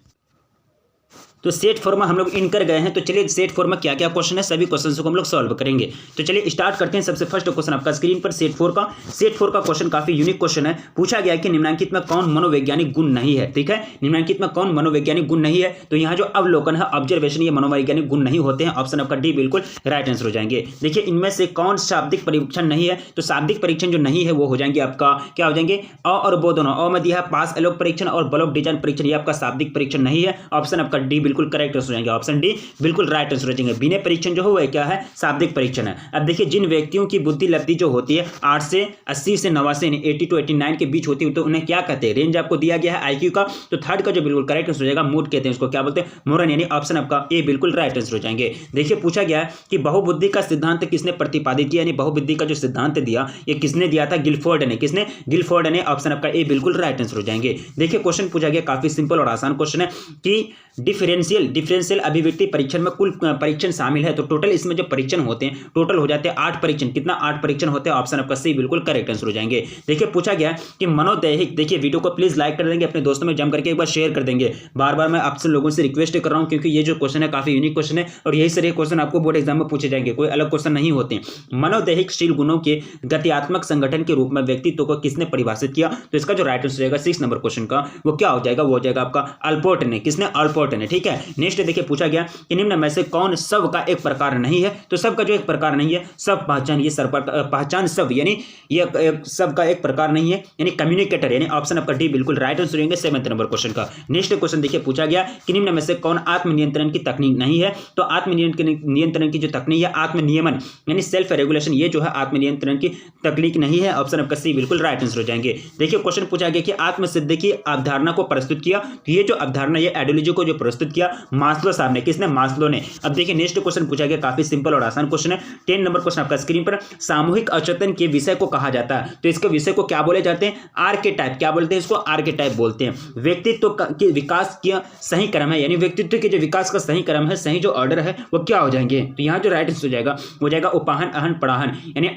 तो सेट 4 में हम लोग इन कर गए हैं, तो चलिए सेट 4 में क्या क्या क्वेश्चन है सभी क्वेश्चंस को हम लोग सॉल्व करेंगे। तो चलिए स्टार्ट करते हैं। सबसे फर्स्ट क्वेश्चन आपका स्क्रीन पर सेट 4 का क्वेश्चन काफी यूनिक क्वेश्चन है। पूछा गया कि निम्नलिखित में कौन मनोवैज्ञानिक गुण नहीं है, ठीक है, निम्नलिखित में कौन मनोवैज्ञानिक गुण नहीं है, तो यहाँ जो अवलोकन है, ऑब्जर्वेशन, ये मनोवैज्ञानिक गुण नहीं होते हैं, ऑप्शन आपका डी बिल्कुल राइट आंसर हो जाएंगे। देखिए इनमें से कौन शाब्दिक परीक्षण नहीं है, तो शाब्दिक परीक्षण जो नहीं है वो हो जाएंगे आपका क्या हो जाएंगे, अ और बो दोनों, अ में दिया है पास एलोक परीक्षण और ब्लॉक डिजाइन परीक्षण, ये आपका शाब्दिक परीक्षण नहीं है, ऑप्शन आपका डी बिल्कुल करेक्ट आंसर हो जाएंगे, ऑप्शन डी बिल्कुल राइट आंसर हो जाएंगे। विनय परीक्षण जो है क्या है, शाब्दिक परीक्षण है। अब देखिए जिन व्यक्तियों की बुद्धि लब्धि जो होती है 8 से 80 से 89 यानी 80 to 89 के बीच होती है, तो उन्हें क्या कहते हैं, रेंज आपको दिया गया है आईक्यू का, तो थर्ड का जो बिल्कुल करेक्ट आंसर हो जाएगा मूड कहते हैं उसको, क्या बोलते हैं, मोरन, यानी ऑप्शन आपका ए बिल्कुल राइट आंसर हो जाएंगे। देखिए पूछा गया है कि बहुबुद्धि का सिद्धांत किसने प्रतिपादित किया, यानी बहुबुद्धि का जो सिद्धांत दिया ये किसने दिया था, गिलफोर्ड ने, किसने, गिलफोर्ड ने, ऑप्शन आपका ए बिल्कुल राइट आंसर हो जाएंगे। देखिए क्वेश्चन पूछा गया काफी सिंपल और आसान क्वेश्चन है कि डिफरेंशियल अभिव्यक्ति परीक्षण में कुल परीक्षण शामिल है, तो टोटल इसमें जो परीक्षण होते हैं टोटल हो जाते हैं 8 परीक्षण, कितना 8 परीक्षण होते हैं, ऑप्शन आपका सी बिल्कुल करेक्ट आंसर हो जाएंगे। देखिए पूछा गया कि मनोदैहिक, देखिए वीडियो को प्लीज लाइक कर देंगे, अपने दोस्तों में जम करके एक बार शेयर कर देंगे, बार बार मैं आपसे लोगों से रिक्वेस्ट कर रहा हूं क्योंकि ये जो क्वेश्चन है काफी यूनिक क्वेश्चन है और यही सारे क्वेश्चन आपको बोर्ड एग्जाम में पूछे जाएंगे, कोई अलग क्वेश्चन नहीं होते। मनोदैहिक शील गुणों के गत्यात्मक संगठन के रूप में व्यक्तित्व को किसने परिभाषित किया, तो इसका जो राइट आंसर रहेगा 6 नंबर क्वेश्चन का वो क्या हो जाएगा, वो हो जाएगा आपका अल्पोर्ट ने, किसने, अल्पोर्ट ने, ठीक है। ठीक है। नेक्स्ट देखिए पूछा गया कि निम्न में से कौन सब का एक प्रकार नहीं है, तो सब का जो एक प्रकार नहीं है, सब पहचान, ये पहचान सब, यानी ये सब का एक प्रकार नहीं है, यानी कम्युनिकेटर, यानी ऑप्शन आपका डी बिल्कुल राइट आंसर होंगे 7 नंबर क्वेश्चन का। नेक्स्ट क्वेश्चन देखिए पूछा गया कि निम्न में से कौन आत्मनियंत्रण की तकनीक नहीं है, तो आत्मनियंत्रण की जो तकनीक है आत्मनियमन यानी सेल्फ रेगुलेशन, ये जो है आत्मनियंत्रण की तकनीक नहीं है, ऑप्शन आपका सी बिल्कुल राइट आंसर हो जाएंगे। देखिए क्वेश्चन पूछा गया कि आत्मसिद्धि की अवधारणा को प्रस्तुत किया, तो ये जो अवधारणा, ये आइडियोलॉजी को जो प्रस्तुत किया मास्लो साहब ने, किसने, मास्लो ने। अब देखिए नेक्स्ट क्वेश्चन पूछा गया, काफी सिंपल और आसान क्वेश्चन है, 10 नंबर क्वेश्चन आपका स्क्रीन पर। सामूहिक अवचेतन के विषय को कहा जाता है, तो इसके विषय को क्या बोले जाते हैं, आर्केटाइप, क्या बोलते हैं इसको, आर्केटाइप बोलते हैं। व्यक्तित्व के विकास का सही क्रम है, यानी व्यक्तित्व के जो विकास का सही क्रम है, सही जो ऑर्डर है वो क्या हो जाएंगे, तो यहाँ जो राइट आंसर हो जाएगा उपाहन अहन पढ़ाहन, यानी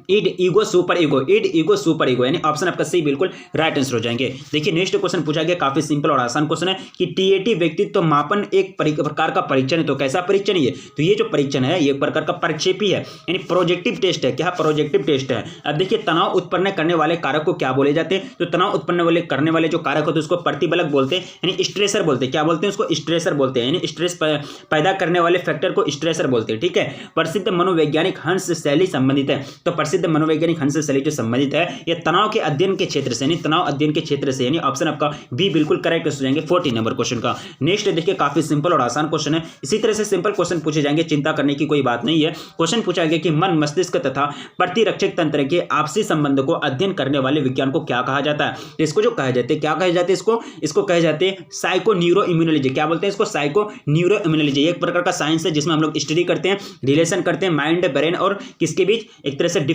end ego super ego, end ego super ego, यानी ऑप्शन आपका सी बिल्कुल राइट आंसर हो जाएंगे। देखिए नेक्स्ट क्वेश्चन पूछा गया, काफी सिंपल और आसान क्वेश्चन है कि टीएटी व्यक्तित्व मापन एक प्रकार का परीक्षण है, तो कैसा परीक्षण है, तो ये जो परीक्षण है ये एक प्रकार का प्रक्षेपी है, यानी प्रोजेक्टिव टेस्ट है, क्या प्रोजेक्टिव टेस्ट है। अब देखिए तनाव उत्पन्न करने वाले कारक को क्या बोले जाते हैं, तो तनाव उत्पन्न वाले करने वाले जो कारक होते हैं उसको प्रतिबलक बोलते हैं, यानी स्ट्रेसर बोलते हैं, क्या बोलते हैं उसको, स्ट्रेसर बोलते हैं, यानी स्ट्रेस पैदा करने वाले फैक्टर को स्ट्रेसर बोलते हैं, ठीक है। प्रसिद्ध मनोवैज्ञानिक हंस शैली संबंधित है, तो प्रसिद्ध मनोवैज्ञानिक हंस शैली जो संबंधित है ये तनाव के अध्ययन के क्षेत्र से, यानी तनाव अध्ययन के क्षेत्र से, यानी ऑप्शन आपका बी बिल्कुल करेक्ट हो जाएंगे 14 नंबर क्वेश्चन का। नेक्स्ट देखिए काफी सिंपल और आसान क्वेश्चन है, इसी तरह से सिंपल क्वेश्चन पूछे जाएंगे, चिंता करने की कोई बात नहीं है। क्वेश्चन पूछा गया कि मन, मस्तिष्क तथा प्रतिरक्षक तंत्र के आपसी संबंध को अध्ययन करने वाले विज्ञान को क्या कहा जाता है, तो इसको जो कहा जाते हैं, क्या कहे जाते हैं इसको कहे जाते हैं साइको न्यूरो इम्यूनोलॉजी, क्या बोलते हैं इसको, साइको न्यूरो इम्यूनोलॉजी। एक प्रकार का साइंस है जिसमें हम लोग स्टडी करते हैं, रिलेशन करते हैं माइंड, ब्रेन और किसके बीच, एक तरह से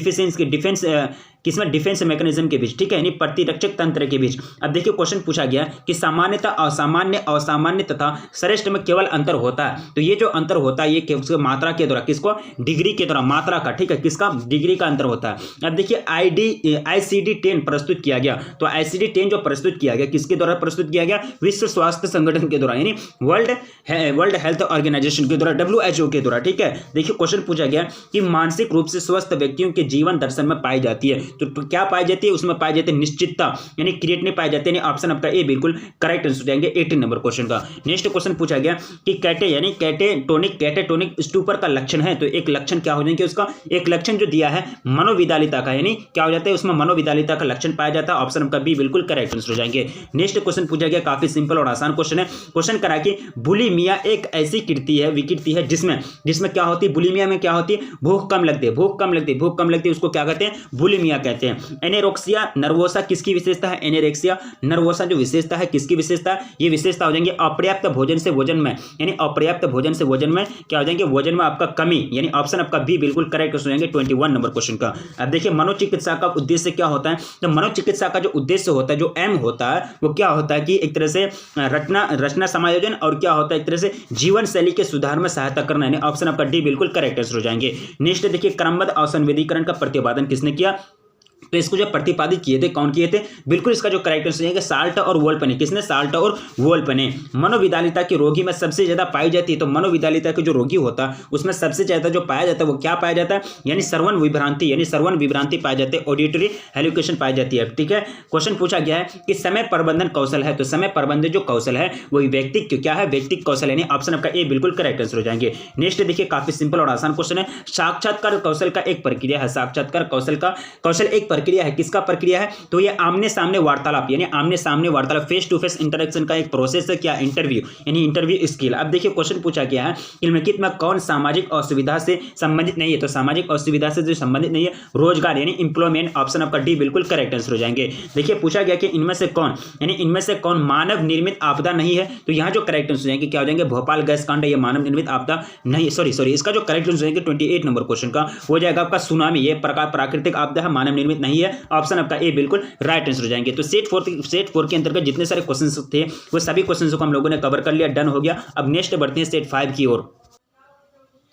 किसमें, डिफेंस मैकेनिज्म के बीच, ठीक है, यानी प्रतिरक्षक तंत्र के बीच। अब देखिए क्वेश्चन पूछा गया कि सामान्यता, असामान्य, असामान्य तथा श्रेष्ठ में केवल अंतर होता है, तो ये जो अंतर होता है ये मात्रा के द्वारा, किसको, डिग्री के द्वारा, मात्रा का, ठीक है, किसका, डिग्री का अंतर होता है। अब देखिए ICD-10 प्रस्तुत किया गया, तो ICD-10 जो प्रस्तुत किया गया किसके द्वारा प्रस्तुत किया गया, विश्व स्वास्थ्य संगठन के द्वारा, यानी वर्ल्ड हेल्थ ऑर्गेनाइजेशन के द्वारा, WHO के द्वारा, ठीक है। देखिए क्वेश्चन पूछा गया कि मानसिक रूप से स्वस्थ व्यक्तियों के जीवन दर्शन में पाई जाती है, तो क्या पाई जाती है, उसमें पाई जाती है निश्चितता, यानी क्रिएटिव पाई जाती है, ऑप्शन आपका ए बिल्कुल करेक्ट आंसर हो जाएंगे 18 नंबर क्वेश्चन का। नेक्स्ट क्वेश्चन पूछा गया कि कैटेटोनिक स्टूपर का लक्षण है, तो एक लक्षण क्या हो जाएंगे उसका, एक लक्षण जो दिया है मनोविदालिता का, यानी क्या हो जाता है उसमें मनोविदालिता का लक्षण पाया जाता है, ऑप्शन आपका बी बिल्कुल करेक्ट आंसर हो जाएंगे। नेक्स्ट क्वेश्चन पूछा गया, काफी सिंपल और आसान क्वेश्चन है, क्वेश्चन करा कि बुलिमिया एक ऐसी विकृति है जिसमें क्या होती है, बुलिमिया में क्या होती है, भूख कम लगती है, उसको क्या कहते हैं, बुलिमिया कहते हैं। एनेरोक्सिया नर्वोसा किसकी विशेषता है, एनेरेक्सिया नर्वोसा जो विशेषता है किसकी विशेषता है, ये विशेषता हो जाएंगे अपर्याप्त भोजन से वजन में, यानी अपर्याप्त भोजन से वजन में क्या हो जाएंगे, वजन में आपका कमी, यानी ऑप्शन आपका बी बिल्कुल करेक्ट हो जाएंगे 21 नंबर क्वेश्चन का। अब देखिए मनोचिकित्सा का उद्देश्य क्या होता है, तो मनोचिकित्सा का जो उद्देश्य होता है, जो एम होता है वो क्या होता है कि एक तरह से रचना समायोजन और क्या होता है एक तरह से जीवन शैली के सुधार में सहायता करना, यानी ऑप्शन आपका डी बिल्कुल करेक्ट आंसर हो जाएंगे। नेक्स्ट देखिए क्रमबद्ध असंवेदीकरण का प्रतिपादन किसने किया, तो इसको जो प्रतिपादित किए थे, कौन किए थे, बिल्कुल इसका जो करेक्ट आंसर है साल्ट और वोल्पने, किसने, साल्ट और वोल्पने। मनोविदालिता के रोगी में सबसे ज्यादा पाई जाती है, तो मनोविदालिता के जो रोगी होता है उसमें सबसे ज्यादा जो पाया जाता है वो क्या पाया जाता है, यानी श्रवण विभ्रांति पाई जाती है, ऑडिटरी हेलुकेशन पाई जाती है, ठीक है। क्वेश्चन पूछा गया है कि समय प्रबंधन कौशल है, तो समय प्रबंधन जो कौशल है वही व्यक्तिक क्या है, व्यक्तिक कौशल, यानी ऑप्शन आपका ए बिल्कुल करेक्ट आंसर हो जाएंगे। नेक्स्ट देखिए काफी सिंपल और आसान क्वेश्चन है, साक्षात्कार कौशल का एक प्रक्रिया है, साक्षात्कार कौशल एक प्रक्रिया है, किसका प्रक्रिया है, तो ये आमने सामने वार्तालाप, यानी आमने सामने वार्तालाप, फेस टू फेस इंटरेक्शन का एक प्रोसेस है, क्या, इंटरव्यू, यानी इंटरव्यू स्किल। अब देखिए क्वेश्चन पूछा गया है निम्नलिखित में कौन सामाजिक असुविधा से संबंधित नहीं है, तो सामाजिक असुविधा से जो संबंधित नहीं है रोजगार, यानी एम्प्लॉयमेंट, ऑप्शन आपका डी बिल्कुल करेक्ट आंसर हो जाएंगे। देखिए पूछा गया कि इनमें से कौन मानव निर्मित आपदा नहीं है, तो यहाँ जो करेक्ट आंसर हो जाएंगे क्या हो जाएंगे, भोपाल गैस कांड, ये मानव निर्मित आपदा नहीं, सॉरी इसका जो करेक्ट आंसर हो जाएंगे 28 नंबर क्वेश्चन का हो जाएगा आपका सुनामी, ये प्राकृतिक आपदा है, मानव निर्मित नहीं है, ऑप्शन आपका ए बिल्कुल राइट आंसर हो जाएंगे। तो सेट 4 के अंतर्गत जितने सारे क्वेश्चंस थे वो सभी क्वेश्चंस को हम लोगों ने कवर कर लिया, डन हो गया। अब नेक्स्ट बढ़ते हैं सेट 5 की ओर।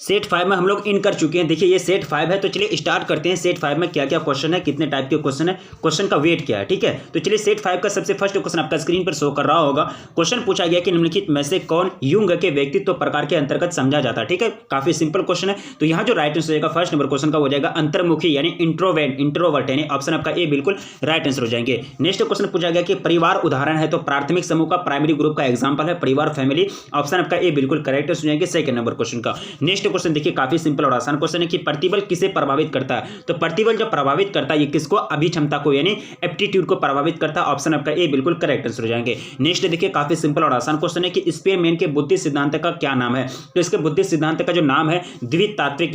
सेट 5 में हम लोग इन कर चुके हैं। देखिए ये सेट 5 है, तो चलिए स्टार्ट करते हैं। सेट 5 में क्या क्या क्वेश्चन है, कितने टाइप के क्वेश्चन है, क्वेश्चन का वेट क्या है, ठीक है। तो चलिए सेट 5 का सबसे फर्स्ट क्वेश्चन आपका स्क्रीन पर शो कर रहा होगा। क्वेश्चन पूछा गया कि निम्नलिखित में से कौन युंग के व्यक्तित्व प्रकार के अंतर्गत समझा जाता है, ठीक है। काफी सिंपल क्वेश्चन है। तो यहाँ जो राइट आंसर हो जाएगा फर्स्ट नंबर क्वेश्चन का हो जाएगा अंतर्मुखी यानी इंट्रोवर्ट यानी ऑप्शन आपका ए बिल्कुल राइट आंसर हो जाएंगे। नेक्स्ट क्वेश्चन पूछा गया कि परिवार उदाहरण है, तो प्राथमिक समूह का प्राइमरी ग्रुप का एग्जाम्पल है परिवार फैमिली, ऑप्शन आपका ए बिल्कुल करेक्ट हो जाएंगे सेकंड नंबर क्वेश्चन का। नेक्स्ट क्वेश्चन देखिए काफी सिंपल और आसान क्वेश्चन है कि प्रतिबल किसे प्रभावित करता है, तो प्रतिबल जो प्रभावित करता है ये किसको, अभिक्षमता को यानी एप्टीट्यूड को प्रभावित करता है, ऑप्शन आपका ए बिल्कुल करेक्ट आंसर हो जाएंगे। नेक्स्ट देखिए काफी सिंपल और आसान क्वेश्चन है कि स्पीयरमैन के बुद्धि सिद्धांत का क्या नाम है, तो इसके बुद्धि सिद्धांत का जो नाम है द्वितात्विक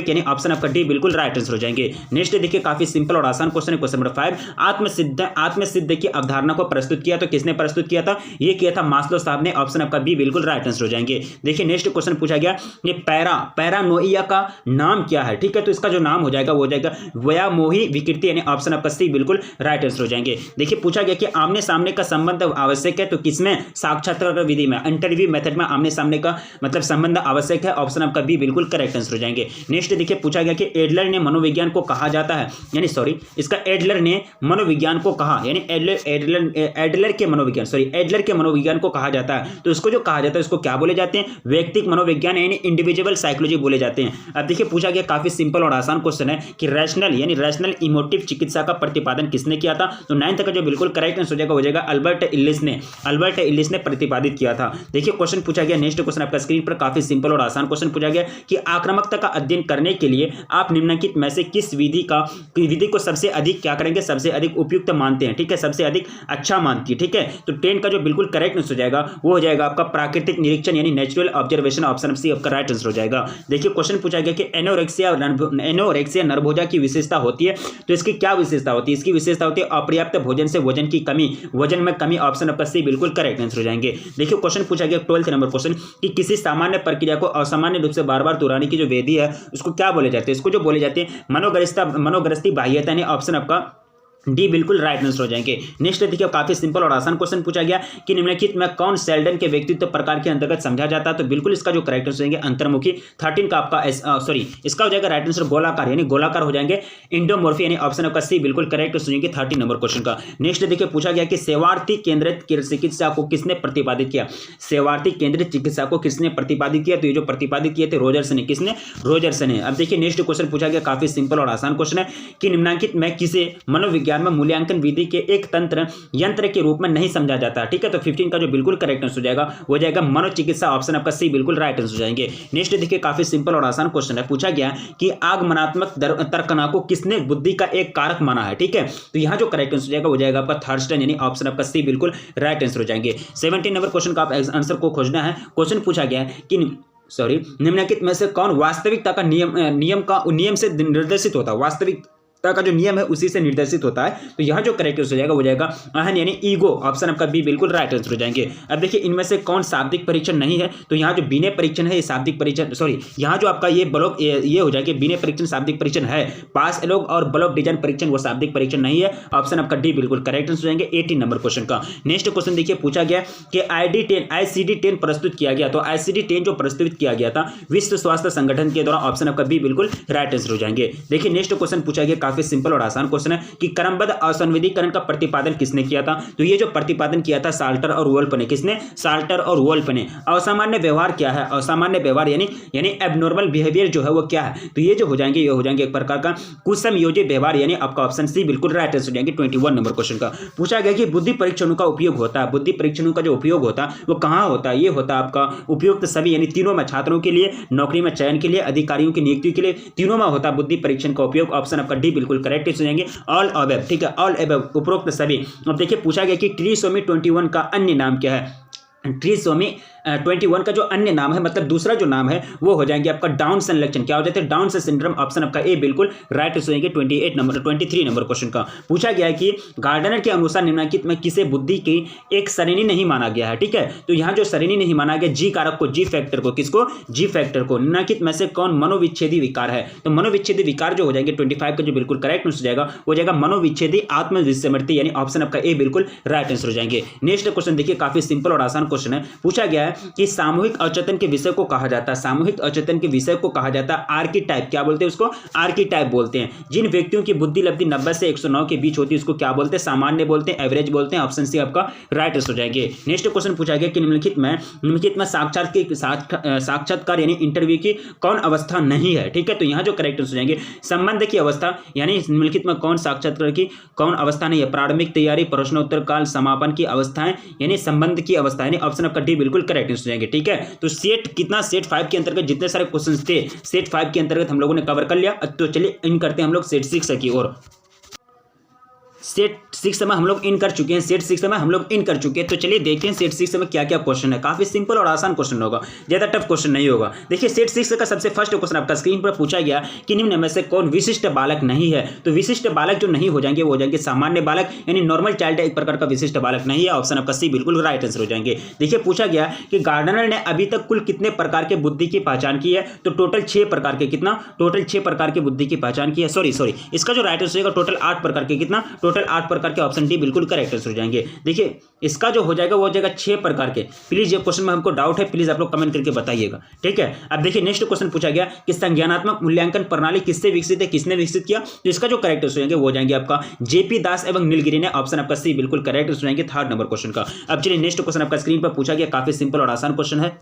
यानी ऑप्शन आपका डी बिल्कुल राइट आंसर हो जाएंगे। नेक्स्ट देखिए काफी सिंपल और आसान क्वेश्चन है क्वेश्चन नंबर 5 आत्मसिद्ध की अवधारणा को प्रस्तुत किया, तो किसने प्रस्तुत किया था, ये किया था मास्लो साहब ने, ऑप्शन आपका बी बिल्कुल राइट आंसर हो जाएंगे। देखिए नेक्स्ट क्वेश्चन पूछा गया ये पैरानोइया का नाम क्या है, ठीक है। तो इसका जो नाम हो जाएगा वो हो जाएगा व्यामोही विकृति यानी ऑप्शन आपका सी बिल्कुल राइट आंसर हो जाएंगे। देखिए पूछा गया कि आमने सामने का संबंध आवश्यक है, तो किसमें, साक्षात्कार विधि में, इंटरव्यू मेथड में आमने सामने का मतलब संबंध आवश्यक है, ऑप्शन आपका बी बिल्कुल करेक्ट आंसर हो जाएंगे। नेक्स्ट देखिए पूछा गया कि एडलर ने मनोविज्ञान को कहा जाता है, यानी सॉरी इसका एडलर ने मनोविज्ञान को कहा यानी एडलर के मनोविज्ञान को कहा जाता है, तो इसको जो कहा जाता है इसको क्या बोले जाते हैं, व्यक्तिगत मनोविज्ञान यानी इंडिविजुअल साइकोलॉजी बोले जाते हैं। अब देखिए पूछा गया काफी सिंपल और आसान क्वेश्चन है कि रैशनल इमोटिव चिकित्सा का प्रतिपादन किसने किया था, तो 9th का जो बिल्कुल करेक्ट आंसर हो जाएगा अल्बर्ट इल्लिस ने प्रतिपादित किया था। देखिए क्वेश्चन पूछा गया नेक्स्ट क्वेश्चन आपका स्क्रीन पर काफी सिंपल और आसान क्वेश्चन पूछा गया कि आक्रामकता का अध्ययन करने के लिए आप निम्नलिखित में से किस विधि को सबसे अधिक क्या करेंगे, सबसे अधिक उपयुक्त मानते हैं, ठीक है, सबसे अधिक अच्छा मानती है, ठीक है। तो 10 का जो बिल्कुल करेक्ट आंसर हो जाएगा वो हो जाएगा आपका प्राकृतिक निरीक्षण यानी नेचुरल ऑब्जर्वेशन, ऑप्शन सी आपका राइट आंसर हो जाएगा। देखिए क्वेश्चन पूछा गया कि एनोरेक्सिया नरभोजा की विशेषता होती है, तो इसकी क्या विशेषता होती है, इसकी विशेषता होती है अपर्याप्त भोजन से वजन की कमी, वजन में कमी, ऑप्शन आपका सी बिल्कुल करेक्ट आंसर हो जाएंगे। देखिए क्वेश्चन पूछा गया 12th नंबर क्वेश्चन कि किसी सामान्य प्रक्रिया को असामान्य रूप से बार बार दोहराने की जो विधि है उसको क्या बोले जाते हैं, इसको जो बोले जाते हैं मनोग्रस्ती बाह्यता यानी ऑप्शन आपका डी बिल्कुल राइट आंसर हो जाएंगे। नेक्स्ट देखिए काफी सिंपल और आसान क्वेश्चन पूछा गया कि निम्नलिखित में कौन सेल्डन के व्यक्तित्व प्रकार के अंतर्गत समझा जाता है, तो बिल्कुल इसका जो करेक्ट आंसर होंगे अंतर्मुखी। 13 का आपका इसका हो जाएगा राइट आंसर गोलाकार यानी गोलाकार हो जाएंगे, इंडोमॉर्फी यानी ऑप्शन आपका सी बिल्कुल करेक्ट आंसर होंगे 13 नंबर क्वेश्चन का। नेक्स्ट देखिए पूछा गया कि सेवार्थी केंद्रित चिकित्सा को किसने प्रतिपादित किया, सेवार्थी केंद्रित चिकित्सा को किसने प्रतिपादित किया, तो ये जो प्रतिपादित किए थे रोजर्स ने, किसने, रोजर्स ने। अब देखिए नेक्स्ट क्वेश्चन पूछा गया काफी सिंपल और आसान क्वेश्चन है कि निम्नलिखित में किसे मनोविज्ञान में मूल्यांकन विधि के एक यंत्र के रूप में नहीं समझा जाता, ठीक है। तो 15 का जो बिल्कुल करेक्ट आंसर हो जाएगा वो जाएगा मनोचिकित्सा, ऑप्शन आपका सी बिल्कुल राइट आंसर हो जाएंगे। नेक्स्ट देखिए काफी सिंपल और आसान क्वेश्चन है पूछा गया कि आगमनात्मक तर्कना को किसने बुद्धि का एक कारक माना है, ठीक है। तो यहां जो करेक्ट आंसर हो जाएगा वो जाएगा आपका थर्स्टन यानी ऑप्शन आपका सी बिल्कुल राइट आंसर हो जाएंगे। 17 नंबर क्वेश्चन का आंसर को खोजना है। क्वेश्चन पूछा गया कि निम्नलिखित में से कौन वास्तविकता का नियम से निर्देशित होता है, वास्तविक का जो नियम है उसी से निर्देशित होता है, तो यहाँ जो करेक्ट हो जाएगा वो जाएगा अहन यानी ईगो, ऑप्शन आपका बी बिल्कुल राइट आंसर हो जाएंगे। अब देखिए इनमें से कौन शाब्दिक परीक्षण नहीं है, तो यहाँ जो बिने परीक्षण है ये शाब्दिक परीक्षण, सॉरी यहाँ जो आपका ये ब्लॉक ये हो जाएगा बिने परीक्षण शाब्दिक परीक्षण है, पास एलोग और ब्लॉक डिजाइन परीक्षण वो शाब्दिक परीक्षण नहीं है, ऑप्शन आपका डी बिल्कुल करेक्ट आंसर हो जाएंगे 18 नंबर क्वेश्चन का। नेक्स्ट क्वेश्चन देखिए पूछा गया कि ICD-10 प्रस्तुत किया गया, तो ICD-10 जो प्रस्तुत किया गया था विश्व स्वास्थ्य संगठन के द्वारा, ऑप्शन आपका बी बिल्कुल राइट आंसर हो जाएंगे। देखिए नेक्स्ट क्वेश्चन पूछा गया काफी सिंपल और आसान क्वेश्चन है कि क्रमबद्ध असंविधिकरण का प्रतिपादन किसने किया था, तो ये जो प्रतिपादन किया था साल्टर और वोल्फ ने, किसने, साल्टर और वोल्फ ने। असामान्य व्यवहार क्या है, असामान्य व्यवहार यानी एबनॉर्मल बिहेवियर जो है वो क्या है, तो ये जो हो जाएंगे ये हो जाएंगे एक प्रकार का कुसमयोजी व्यवहार यानी आपका ऑप्शन सी बिल्कुल राइट आंसर हो जाएंगे। 21 नंबर क्वेश्चन का पूछा गया कि बुद्धि परीक्षणों का उपयोग होता है, बुद्धि परीक्षणों का जो उपयोग होता है वो कहां होता है, ये होता है आपका उपयुक्त सभी यानी तीनों में, छात्रों के लिए, नौकरी में चयन के लिए, अधिकारियों की नियुक्ति के लिए, तीनों में होता है बुद्धि परीक्षण का उपयोग, ऑप्शन आपका डी बिल्कुल करेक्ट हो जाएंगे ऑल अबव, ठीक है, ऑल अबव उपरोक्त सभी। अब देखिए पूछा गया कि ट्रिसोमी 21 का अन्य नाम क्या है, ट्रिसोमी 21 का जो अन्य नाम है मतलब दूसरा जो नाम है वो हो जाएंगे आपका डाउन संलक्षण, क्या हो जाते हैं डाउन सिंड्रोम, ऑप्शन आपका ए बिल्कुल राइट हो जाएंगे 23 नंबर क्वेश्चन का। पूछा गया है कि गार्डनर के अनुसार निम्नलिखित में किसे बुद्धि की एक श्रेणी नहीं माना गया है, ठीक है। तो यहाँ जो श्रेणी नहीं माना गया जी कारक को, जी फैक्टर को, किसको, जी फैक्टर को। निम्नलिखित में से कौन मनोविच्छेदी विकार है, तो मनोविच्छेदी विकार जो हो जाएंगे 25 का जो बिल्कुल करेक्ट आंसर हो जाएगा वो जाएगा मनोविच्छेदी आत्मविस्मृति यानी ऑप्शन आपका ए बिल्कुल राइट आंसर हो जाएंगे। नेक्स्ट क्वेश्चन देखिए काफी सिंपल और आसान क्वेश्चन है। पूछा गया है है कि सामूहिक अवचेतन के विषय को कहा जाता है, सामूहिक अवचेतन के विषय को कहा जाता है आर्कीटाइप। क्या बोलते हैं उसको? आर्कीटाइप बोलते हैं। जिन व्यक्तियों की बुद्धि लब्धि 90 से 109 के बीच होती है उसको क्या बोलते हैं? सामान्य बोलते हैं, एवरेज बोलते हैं। ऑप्शन सी आपका राइट हो जाएंगे। नेक्स्ट क्वेश्चन पूछा गया कि निम्नलिखित में साक्षात्कार यानी इंटरव्यू की कौन अवस्था नहीं है? ठीक है, तो यहाँ जो करेक्ट हो जाएंगे संबंध की अवस्था, यानी निम्नलिखित में कौन साक्षात्कार की कौन अवस्था नहीं है? प्रारंभिक तैयारी, प्रश्नोत्तर काल, समापन की अवस्थाएं, यानी संबंध की अवस्था, यानी ऑप्शन आपका डी बिल्कुल करेक्ट हो जाएंगे। ठीक है, तो सेट 5 के अंतर्गत जितने सारे क्वेश्चन थे सेट 5 के अंतर्गत हम लोगों ने कवर कर लिया। तो चलिए इन करते हैं हम लोग सेट 6 की ओर। सेट 6 में हम लोग इन कर चुके हैं, सेट 6 में हम लोग इन कर चुके हैं। तो चलिए देखते हैं सेट 6 में क्या क्या क्वेश्चन है। काफी सिंपल और आसान क्वेश्चन होगा, ज्यादा टफ क्वेश्चन नहीं होगा। देखिए सेट 6 का सबसे फर्स्ट क्वेश्चन आपका स्क्रीन पर पूछा गया कि निम्न में से कौन विशिष्ट बालक नहीं है? तो विशिष्ट बालक जो नहीं हो जाएंगे वो हो जाएंगे सामान्य बालक, यानी नॉर्मल चाइल्ड एक प्रकार का विशिष्ट बालक नहीं है। ऑप्शन आपका सी बिल्कुल राइट आंसर हो जाएंगे। देखिए पूछा गया कि गार्डनर ने अभी तक कुल कितने प्रकार के बुद्धि की पहचान की है? तो टोटल 6 प्रकार के, कितना? टोटल 6 प्रकार की बुद्धि की पहचान की है। सॉरी इसका जो राइट आंसर होगा टोटल 8 प्रकार के, कितना? टोटल 8 प्रकार के। ऑप्शन डी बिल्कुल करेक्ट आंसर हो जाएंगे। देखिए इसका जो हो जाएगा वो हो जाएगा 6 प्रकार के। प्लीज ये क्वेश्चन में हमको डाउट है, प्लीज आप लोग कमेंट करके बताइएगा। ठीक है, अब देखिए नेक्स्ट क्वेश्चन पूछा गया कि संज्ञानात्मक मूल्यांकन प्रणाली किससे विकसित है, किसने विकसित किया? तो इसका जो करेक्ट आंसर हो जाएंगे वो हो जाएंगे आपका जेपी दास एवं नीलगिरी ने। ऑप्शन आपका सी बिल्कुल करेक्ट आंसर हो जाएंगे 3rd नंबर क्वेश्चन का। अब चलिए नेक्स्ट क्वेश्चन आपका स्क्रीन पर पूछा गया, काफी सिंपल और आसान क्वेश्चन है।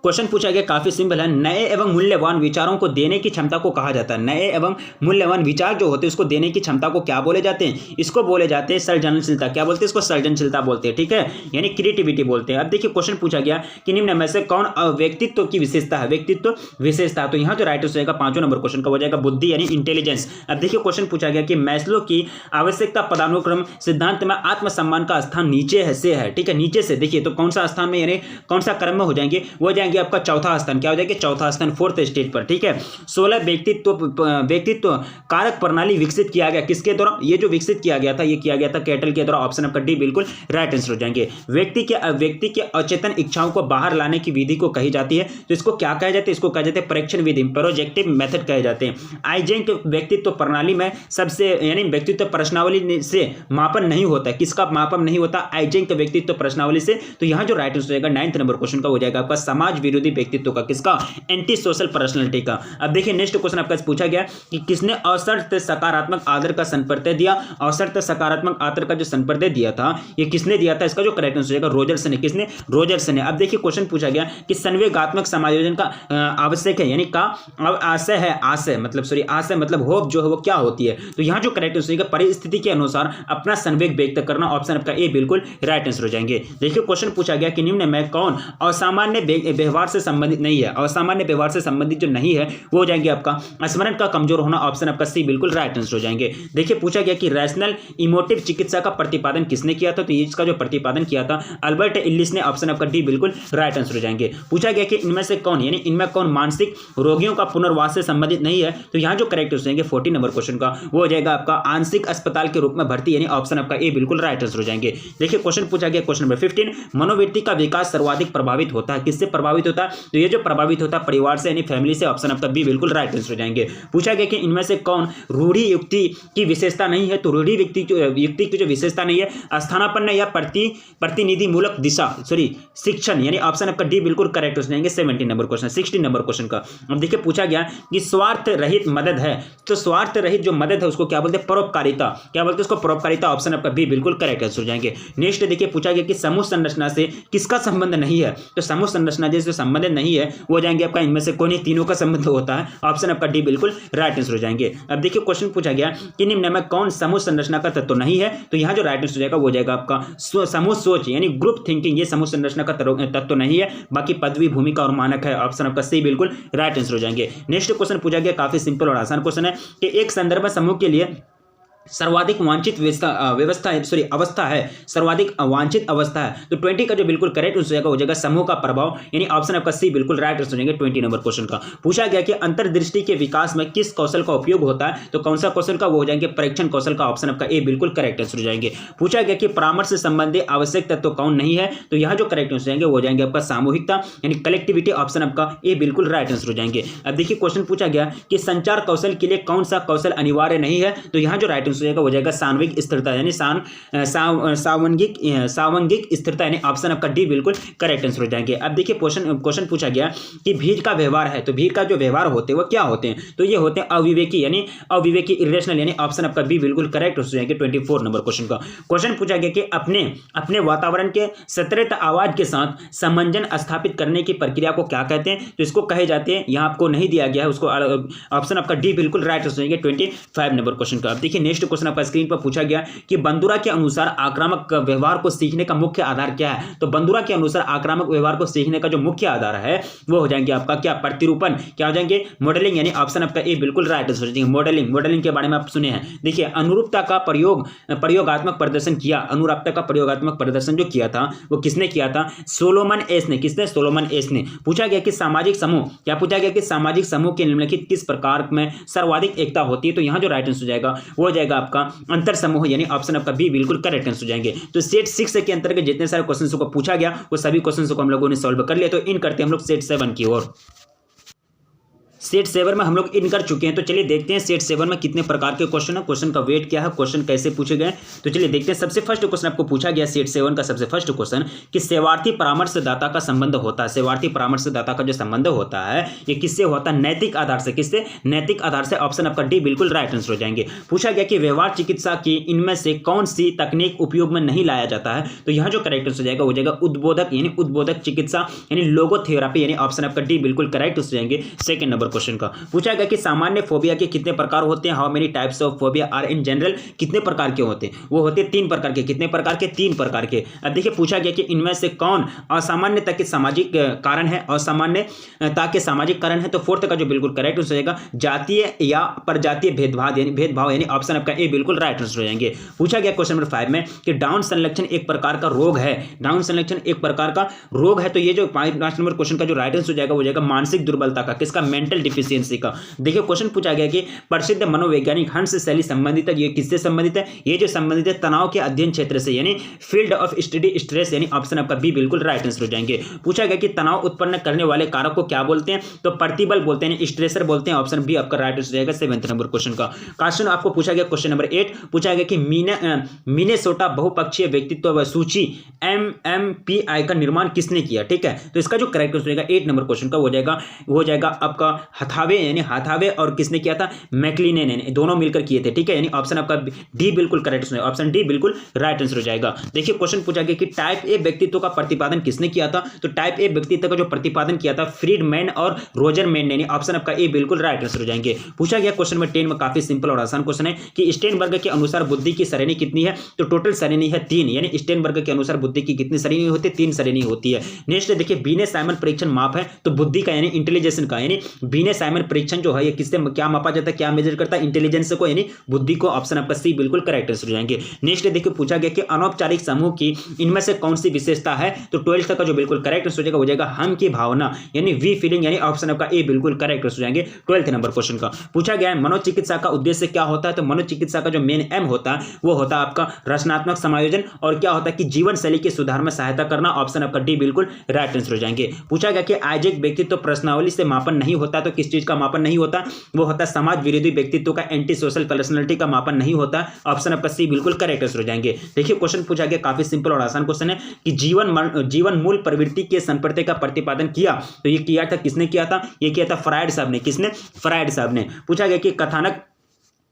क्वेश्चन पूछा गया काफी सिंपल है। नए एवं मूल्यवान विचारों को देने की क्षमता को कहा जाता है। नए एवं मूल्यवान विचार जो होते हैं उसको देने की क्षमता को क्या बोले जाते हैं? इसको बोले जाते हैं सृजनशीलता। क्या बोलते हैं इसको? सृजनशीलता बोलते हैं। ठीक है, यानी क्रिएटिविटी बोलते हैं। अब देखिए क्वेश्चन पूछा गया कि निम्न में से कौन व्यक्तित्व की विशेषता है? व्यक्तित्व विशेषता, तो यहाँ जो राइट आंसर होगा 5वें नंबर क्वेश्चन का हो जाएगा बुद्धि यानी इंटेलिजेंस। अब देखिए क्वेश्चन पूछा गया कि मैस्लो की आवश्यकता पदानुक्रम सिद्धांत में आत्मसम्मान का स्थान नीचे है से है। ठीक है, नीचे से देखिए तो कौन सा स्थान में यानी कौन सा क्रम में हो जाएंगे? वो हो जाएंगे आपका चौथा स्थान। क्या हो जाएगा? चौथा स्थान, 4th स्टेज पर। ठीक है, 16 व्यक्तित्व कारक प्रणाली विकसित किया गया किसके द्वारा? ये जो विकसित किया गया था ये किया गया था कैटल के द्वारा। ऑप्शन आपका डी बिल्कुल राइट आंसर हो जाएंगे। व्यक्ति के अचेतन इच्छाओं को बाहर लाने की विधि को कही जाती है, तो इसको क्या कहा जाता है? इसको कहा जाता है परीक्षण विधि, प्रोजेक्टिव मेथड कहे जाते हैं। आइजेंक व्यक्तित्व प्रणाली में सबसे यानी व्यक्तित्व प्रश्नावली से मापन नहीं होता है। किसका मापन नहीं होता? आइजेंक व्यक्तित्व प्रश्नावली से। तो यहाँ जो राइट आंसर हो जाएगा 9th नंबर क्वेश्चन का हो जाएगा आपका समाज विरोधी व्यक्तित्व का। किसका? एंटी सोशल पर्सनालिटी का। अब देखिए नेक्स्ट क्वेश्चन आपका पूछा गया कि किसने अशर्त सकारात्मक आदर का संप्रत्यय दिया? अशर्त सकारात्मक आदर का जो संप्रत्यय दिया था ये किसने दिया था? इसका जो करेक्ट आंसर होगा रोजर्स ने। किसने? रोजर्स ने। अब देखिए क्वेश्चन पूछा गया कि संवेगात्मक समायोजन का आवश्यक है, यानी का आशय है, आशय मतलब होप जो है वो क्या होती है? तो यहाँ जो करेक्ट आंसर होगा परिस्थिति के अनुसार अपना संवेग व्यक्त करना। ऑप्शन आपका ए बिल्कुल राइट आंसर हो जाएंगे। देखिए क्वेश्चन पूछा गया कि निम्न में कौन असामान्य व्यवहार से संबंधित नहीं है? असामान्य व्यवहार से संबंधित जो नहीं है वो हो जाएंगे आपका स्मरण का कमजोर होना। ऑप्शन आपका सी बिल्कुल राइट आंसर हो जाएंगे। देखिए पूछा गया कि रैशनल इमोटिव चिकित्सा का प्रतिपादन किसने किया था? तो इसका जो प्रतिपादन किया था अल्बर्ट इल्लिस ने। ऑप्शन आपका डी बिल्कुल राइट आंसर हो जाएंगे। पूछा गया कि इनमें से कौन यानी इनमें कौन मानसिक रोगियों का पुनर्वास से संबंधित नहीं है? तो यहाँ जो करेक्ट हो जाएंगे 40 नंबर क्वेश्चन का वो हो जाएगा आपका आंशिक अस्पताल के रूप में भर्ती, यानी ऑप्शन आपका ए बिल्कुल राइट आंसर हो जाएंगे। देखिए क्वेश्चन पूछा गया क्वेश्चन नंबर 15 मनोवृत्ति का विकास सर्वाधिक प्रभावित होता है किससे प्रभावित होता है? तो ये जो प्रभावित होता है परिवार से यानी फैमिली से। ऑप्शन आपका बी बिल्कुल राइट आंसर हो जाएंगे। पूछा गया कि इनमें से कौन रूढ़ि युक्ति की विशेषता नहीं है? तो रूढ़ि युक्ति की जो विशेषता नहीं है स्थानापन्न या प्रतिनिधि मूलक शिक्षण, यानी ऑप्शन आपका डी बिल्कुल करेक्ट हो जाएंगे 16 नंबर क्वेश्चन का। अब देखिए पूछा गया कि स्वार्थ रहित मदद है, तो स्वार्थ रहित जो मदद है उसको क्या बोलते हैं? परोपकारिता। क्या बोलते हैं उसको? परोपकारिता। ऑप्शन आपका बी बिल्कुल करेक्ट आंसर हो जाएंगे। नेक्स्ट देखिए पूछा गया कि समूह संरचना से किसका संबंध नहीं है? तो समूह संरचना जैसे संबंध नहीं है वो जाएंगे आपका इनमें से कोई तीनों का संबंध होता है। ऑप्शन आपका डी बिल्कुल राइट आंसर हो जाएंगे। अब देखिए क्वेश्चन पूछा गया कि निम्न में कौन समूह संरचना का तत्व नहीं है? तो यहाँ जो राइट आंसर हो जाएगा वो जाएगा आपका समूह सोच यानी ग्रुप थिंकिंग। ये समूह संरचना का तत्व नहीं है, बाकी पदवी भूमिका और मानक है। ऑप्शन आपका सी बिल्कुल राइट आंसर हो जाएंगे। नेक्स्ट क्वेश्चन पूछा गया काफी सिंपल और आसान क्वेश्चन है कि एक संदर्भ समूह के लिए सर्वाधिक वांछित अवस्था है, सर्वाधिक वांछित अवस्था है। तो 20 का जो बिल्कुल करेक्ट हो जाएगा समूह का प्रभाव, यानी ऑप्शन आपका सी बिल्कुल राइट हो जाएंगे 20 नंबर क्वेश्चन का। पूछा गया कि अंतर्दृष्टि के विकास में किस कौशल का उपयोग होता है? तो कौन सा कौशल का? वो हो जाएंगे परीक्षण कौशल का। ऑप्शन आपका ए बिल्कुल करेक्ट आंसर हो जाएंगे। पूछा गया कि परामर्श से संबंधित आवश्यक तत्व कौन नहीं है? तो यहाँ जो करेक्ट हो जाएंगे वो हो जाएंगे आपका सामूहिकता यानी कलेक्टिविटी। ऑप्शन आपका ए बिल्कुल राइट आंसर हो जाएंगे। अब देखिए क्वेश्चन पूछा गया कि संचार कौशल के लिए कौन सा कौशल अनिवार्य नहीं है? तो यहाँ जो राइट आंसर हो जाएगा वो जाएगा सान्विक स्थिरता यानी सावंगिक स्थिरता यानी ऑप्शन आपका डी बिल्कुल करेक्ट आंसर हो जाएंगे। अब देखिए क्वेश्चन पूछा गया कि भीड़ का व्यवहार है, तो भीड़ का जो व्यवहार होते हैं वो क्या होते हैं, तो ये होते हैं अविवेकी यानी इरेशनल यानी ऑप्शन आपका बी बिल्कुल करेक्ट हो जाएंगे 24 नंबर क्वेश्चन का। क्वेश्चन पूछा गया कि अपने वातावरण के सतृत आवाज के साथ समंजन स्थापित करने की प्रक्रिया को क्या कहते हैं, तो इसको कहे जाते हैं, यहाँ आपको नहीं दिया गया है उसको, ऑप्शन आपका डी बिल्कुल राइट हो जाएंगे 25 नंबर क्वेश्चन का। अब देखिए नेक्स्ट क्वेश्चन आपका स्क्रीन पर पूछा गया कि बंदुरा के अनुसार आक्रामक व्यवहार को सीखने का मुख्य आधार क्या है, तो बंदुरा के अनुसार आक्रामक व्यवहार को सीखने का जो मुख्य आधार है वो हो जाएंगे आपका क्या, प्रतिरूपण, क्या हो जाएंगे मॉडलिंग यानी ऑप्शन आपका ए बिल्कुल राइट हो जाएंगे। मॉडलिंग के बारे में आप सुने हैं। देखिए अनुरूपता का प्रयोगात्मक प्रदर्शन किया, अनुरूपता का प्रयोगात्मक प्रदर्शन जो किया था वो किसने किया था, सोलोमन एस ने। किसने, सोलोमन एस ने। पूछा गया कि सामाजिक समूह, क्या पूछा गया कि सामाजिक समूह के निम्नलिखित किस प्रकार में सर्वाधिक एकता होती है, तो यहां जो राइट आंसर हो जाएगा वो हो जाएगा आपका अंतर समूह यानी ऑप्शन आपका बी बिल्कुल करेक्ट आंसर हो जाएंगे। तो सेट 6 के अंतर्गत जितने सारे क्वेश्चंस को पूछा गया वो सभी क्वेश्चंस को हम लोगों ने सॉल्व कर लिया। तो इन करते हैं हम लोग सेट 7 की ओर। सेट 7 में हम लोग इन कर चुके हैं, तो चलिए देखते हैं सेट 7 में कितने प्रकार के क्वेश्चन है, क्वेश्चन का वेट क्या है, क्वेश्चन कैसे पूछे गए। तो चलिए देखते हैं। सबसे फर्स्ट क्वेश्चन आपको पूछा गया सेट 7 का सबसे फर्स्ट क्वेश्चन कि सेवार्थी परामर्शदाता का संबंध होता है, सेवार्थी परामर्शदाता का जो संबंध होता है ये किससे होता है, नैतिक आधार से। किससे, नैतिक आधार से। ऑप्शन आपका डी बिल्कुल राइट आंसर हो जाएंगे। पूछा गया कि व्यवहार चिकित्सा की इनमें से कौन सी तकनीक उपयोग में नहीं लाया जाता है, तो यहाँ जो करेक्ट आंसर हो जाएगा वो जाएगा उद्बोधक यानी उद्बोधक चिकित्सा यानी लोगोथेरापी यानी ऑप्शन आपका डी बिल्कुल करेक्ट हो जाएंगे सेकंड नंबर क्वेश्चन का। पूछा गया कि सामान्य फोबिया के कितने प्रकार होते हैं, how many types of phobia are in general, कितने प्रकार के होते हैं, वो होते हैं 3 प्रकार के। कितने प्रकार के, 3 प्रकार के। अब देखिए पूछा गया कि इनमें से कौन असामान्यता के सामाजिक कारण है, असामान्यता के सामाजिक कारण है, तो फोर्थ का जो बिल्कुल करेक्ट हो जाएगा जातीय या प्रजातीय भेदभाव यानी ऑप्शन आपका ए बिल्कुल राइट आंसर हो जाएंगे। पूछा गया क्वेश्चन नंबर 5 में कि डाउन संलक्षण एक प्रकार का रोग है, डाउन संलक्षण एक प्रकार का रोग है, तो ये जो 5 नंबर क्वेश्चन का जो राइट आंसर हो जाएगा वो जाएगा मानसिक दुर्बलता का, किसका, मेंटल डिफिशियंसी का। देखिए क्वेश्चन पूछा गया कि प्रसिद्ध मनोवैज्ञानिक हंस शैली संबंधित है, ये किससे संबंधित है, ये जो संबंधित है तनाव के अध्ययन क्षेत्र से यानी फील्ड ऑफ स्टडी स्ट्रेस यानी ऑप्शन आपका बी बिल्कुल राइट आंसर हो जाएंगे। पूछा गया कि तनाव उत्पन्न करने वाले कारक को क्या बोलते हैं, तो प्रतिबल बोलते हैं, स्ट्रेसर बोलते हैं, ऑप्शन बी आपका राइट आंसर हो जाएगा 7th नंबर क्वेश्चन का। क्वेश्चन आपको पूछा गया क्वेश्चन नंबर 8 पूछा गया कि मिनेसोटा बहुपक्षीय व्यक्तित्व सूची MMPI का निर्माण किसने किया, ठीक है। तो इसका जो करेक्ट आंसर हो जाएगा 8 नंबर क्वेश्चन का वो हो जाएगा आपका हथावे यानी हाथावे और किसने किया था, मैक्लिने ने, दोनों मिलकर किए थे, ठीक है। यानी ऑप्शन आपका डी बिल्कुल करेक्ट, ऑप्शन डी बिल्कुल राइट आंसर हो जाएगा। देखिए क्वेश्चन पूछा गया कि टाइप ए व्यक्तित्व का प्रतिपादन किसने किया था, तो टाइप ए व्यक्तित्व का जो प्रतिपादन किया था फ्रीडमैन और रोजरमैन ने, ऑप्शन आपका ए बिल्कुल राइट आंसर हो जाएंगे। पूछा गया क्वेश्चन नंबर 10 में काफी सिंपल और आसान क्वेश्चन है कि स्टेनबर्ग के अनुसार बुद्धि की श्रेणी कितनी है, तो टोटल श्रेणी है 3 यानी स्टेनबर्ग के अनुसार बुद्धि की कितनी श्रेणी होती है, 3 श्रेणी होती है। नेक्स्ट देखिए बीने साइमन परीक्षण माप है, तो बुद्धि का यानी इंटेलिजेंस का, यानी बीने साइमन परीक्षण जो है ये किससे क्या मापा जाता है, क्या मेजर करता है, इंटेलिजेंस को यानी बुद्धि को, ऑप्शन आपका सी बिल्कुल करेक्ट आंसर हो जाएंगे। नेक्स्ट देखिए पूछा गया कि अनौपचारिक समूह की इनमें से कौन सी विशेषता है, तो 12th का जो बिल्कुल करेक्ट आंसर हो जाएगा वो जाएगा हम की भावना यानी वी फीलिंग यानी ऑप्शन आपका ए बिल्कुल करेक्ट आंसर हो जाएंगे 12th नंबर क्वेश्चन का। पूछा गया है मनोचिकित्सा का उद्देश्य क्या होता है, तो मनोचिकित्सा का जो मेन एम होता है वो होता है आपका रचनात्मक समायोजन और क्या होता है कि जीवन शैली के सुधार में सहायता करना, ऑप्शन आपका डी बिल्कुल राइट आंसर हो जाएंगे। पूछा गया कि आइजैक व्यक्तित्व प्रश्नावली से मापन नहीं होता, तो किस चीज का मापन नहीं होता, वो होता है समाज विरोधी व्यक्तित्व का, एंटी सोशल पर्सनालिटी का मापन नहीं होता, ऑप्शन आपका सी बिल्कुल करेक्ट आंसर हो जाएंगे। देखिए क्वेश्चन पूछा गया काफी सिंपल और आसान क्वेश्चन है कि जीवन मूल प्रवृत्ति के संप्रत्य का प्रतिपादन किया, तो ये किया था किसने किया था, ये किया था फ्रायड साहब ने, किसने, फ्रायड साहब ने। पूछा गया कि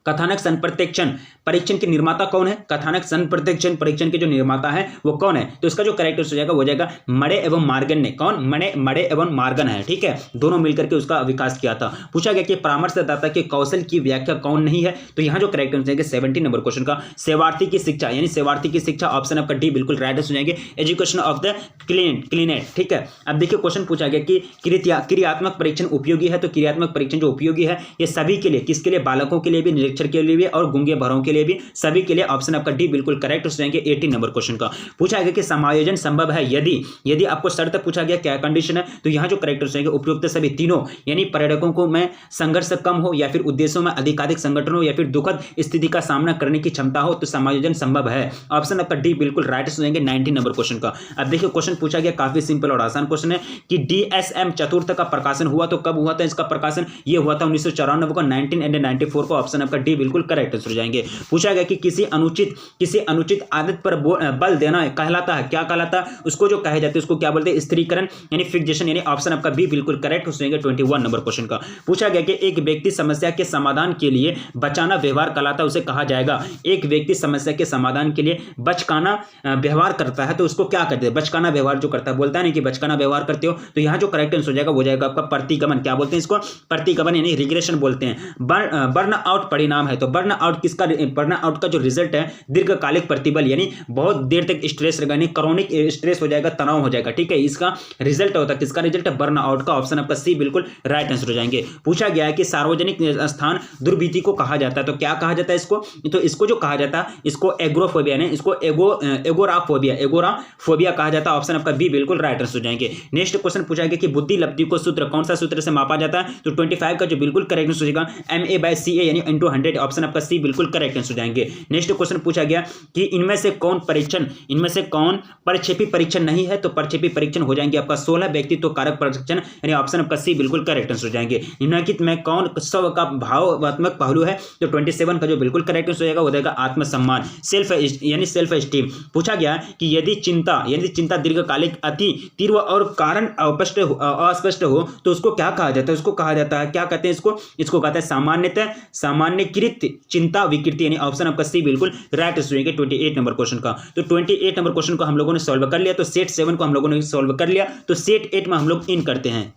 कथानक संप्रत्यक्षण परीक्षण के निर्माता कौन है, कथानक संप्रत्यक्षण परीक्षण के जो निर्माता है वो कौन है, तो इसका जो करेक्ट आंसर हो जाएगा वो जाएगा मडे एवं मार्गन ने, कौन, मडे एवं मार्गन है, ठीक है, दोनों मिलकर के उसका विकास किया था। पूछा गया कि परामर्शदाता के कौशल की व्याख्या कौन नहीं है, तो यहाँ जो करेक्ट आंसर है 17 नंबर क्वेश्चन का सेवार्थी की शिक्षा यानी सेवार्थी की शिक्षा, ऑप्शन आपका डी बिल्कुल राइट आंसर हो जाएंगे। एजुकेशन ऑफ द क्लिनेट, ठीक है। अब देखिए क्वेश्चन पूछा गया कि क्रियात्मक परीक्षण उपयोगी है, तो क्रियात्मक परीक्षण जो उपयोगी है ये सभी के लिए, किसके लिए, बालकों के लिए भी, निरीक्षण के लिए भी और गूंगे बहरों के लिए भी, सभी के लिए, ऑप्शन आपका डी बिल्कुल करेक्ट हो जाएंगे 18 नंबर क्वेश्चन का। पूछा गया कि समायोजन संभव है यदि आपको शर्त पूछा गया क्या कंडीशन है, तो यहां जो करेक्ट हो जाएंगे उपयुक्त सभी तीनों यानी पर्यटकों को में संघर्ष कम हो या फिर उद्देश्यों में अधिकाधिक संगठन हो या फिर दुखद स्थिति का सामना करने की क्षमता हो, तो समायोजन संभव है, ऑप्शन आपका डी बिल्कुल राइट हो जाएंगे 19 नंबर क्वेश्चन का। अब देखिए क्वेश्चन पूछा गया काफी सिंपल और आसान क्वेश्चन है कि DSM चतुर्थ का प्रकाशन हुआ, तो कब हुआ था इसका प्रकाशन, ये हुआ था 1994 को, 1994 को, ऑप्शन आपका डी बिल्कुल करेक्ट आंसर हो जाएंगे। पूछा गया कि किसी अनुचित आदत पर बल देना कहलाता है, क्या कहलाता है, उसको जो कहे जाते हैं उसको क्या बोलते हैं, स्त्रीकरण यानी फिक्सेशन, यानी ऑप्शन आपका बी बिल्कुल करेक्ट हो जाएंगे 21 नंबर क्वेश्चन का। पूछा गया कि एक व्यक्ति समस्या के समाधान के लिए बचाना व्यवहार कहलाता है, उसे कहा जाएगा। एक व्यक्ति समस्या के समाधान के लिए बचकाना व्यवहार करता है तो उसको क्या कहते हैं, बचकाना व्यवहार जो करता है, बोलता है नहीं कि बचकाना व्यवहार करते हो, तो यहाँ जो करेक्ट आंसर हो जाएगा वो जाएगा आपका प्रतिगमन। क्या बोलते हैं इसको, प्रतिगमन यानी रिग्रेशन बोलते हैं। बर्न आउट परिणाम है, तो बर्न आउट का जो रिजल्ट है दीर्घकालिक प्रतिबल, यानी बहुत देर तक स्ट्रेस रहेगा, यानी क्रॉनिक स्ट्रेस हो जाएगा, तनाव हो जाएगा, ठीक है। इसका रिजल्ट होता है, किसका रिजल्ट है, बर्न आउट का। ऑप्शन आपका सी बिल्कुल राइट आंसर हो जाएंगे। पूछा गया है कि सार्वजनिक स्थान दुर्विधि को कहा जाता है, तो क्या कहा जाता है इसको, तो इसको जो कहा जाता है इसको एग्रोफोबिया, यानी इसको एगोराफोबिया कहा जाता है। ऑप्शन आपका बी बिल्कुल राइट आंसर हो जाएंगे। नेक्स्ट क्वेश्चन पूछा गया कि बुद्धि लब्धि को सूत्र कौन सा सूत्र से मापा जाता है, तो 25 का जो बिल्कुल करेक्ट आंसर हो जाएगा MA/CA यानी इंटू 100। ऑप्शन आपका सी बिल्कुल करेक्ट आंसर हो जाएंगे। नेक्स्ट क्वेश्चन पूछा गया कि इनमें से कौन परक्षेपी परीक्षण नहीं है, तो परक्षेपी परीक्षण हो जाएंगे आपका 16 व्यक्तित्व कारक परीक्षण, यानी ऑप्शन आपका सी बिल्कुल करेक्ट आंसर हो जाएंगे। निम्नलिखित में कौन स्व का भावात्मक पहलू है, तो 27 का जो बिल्कुल करेक्ट आंसर हो जाएगा वो देगा आत्मसम्मान, सेल्फ एस्टीम। पूछा गया कि यदि चिंता दीर्घकालिक अति तीव्र और कारण अस्पष्ट हो तो उसको क्या कहा जाता है, उसको कहा जाता है, क्या कहते हैं इसको कहते हैं सामान्यकृत चिंता विकृति, यानी ऑप्शन आपका सी बिल्कुल राइट आंसर होगा 28 नंबर क्वेश्चन का। तो 28 नंबर क्वेश्चन को हम लोगों ने सॉल्व कर लिया, तो सेट 7 को हम लोगों ने सॉल्व कर लिया, तो सेट 8 में हम लोग इन करते हैं।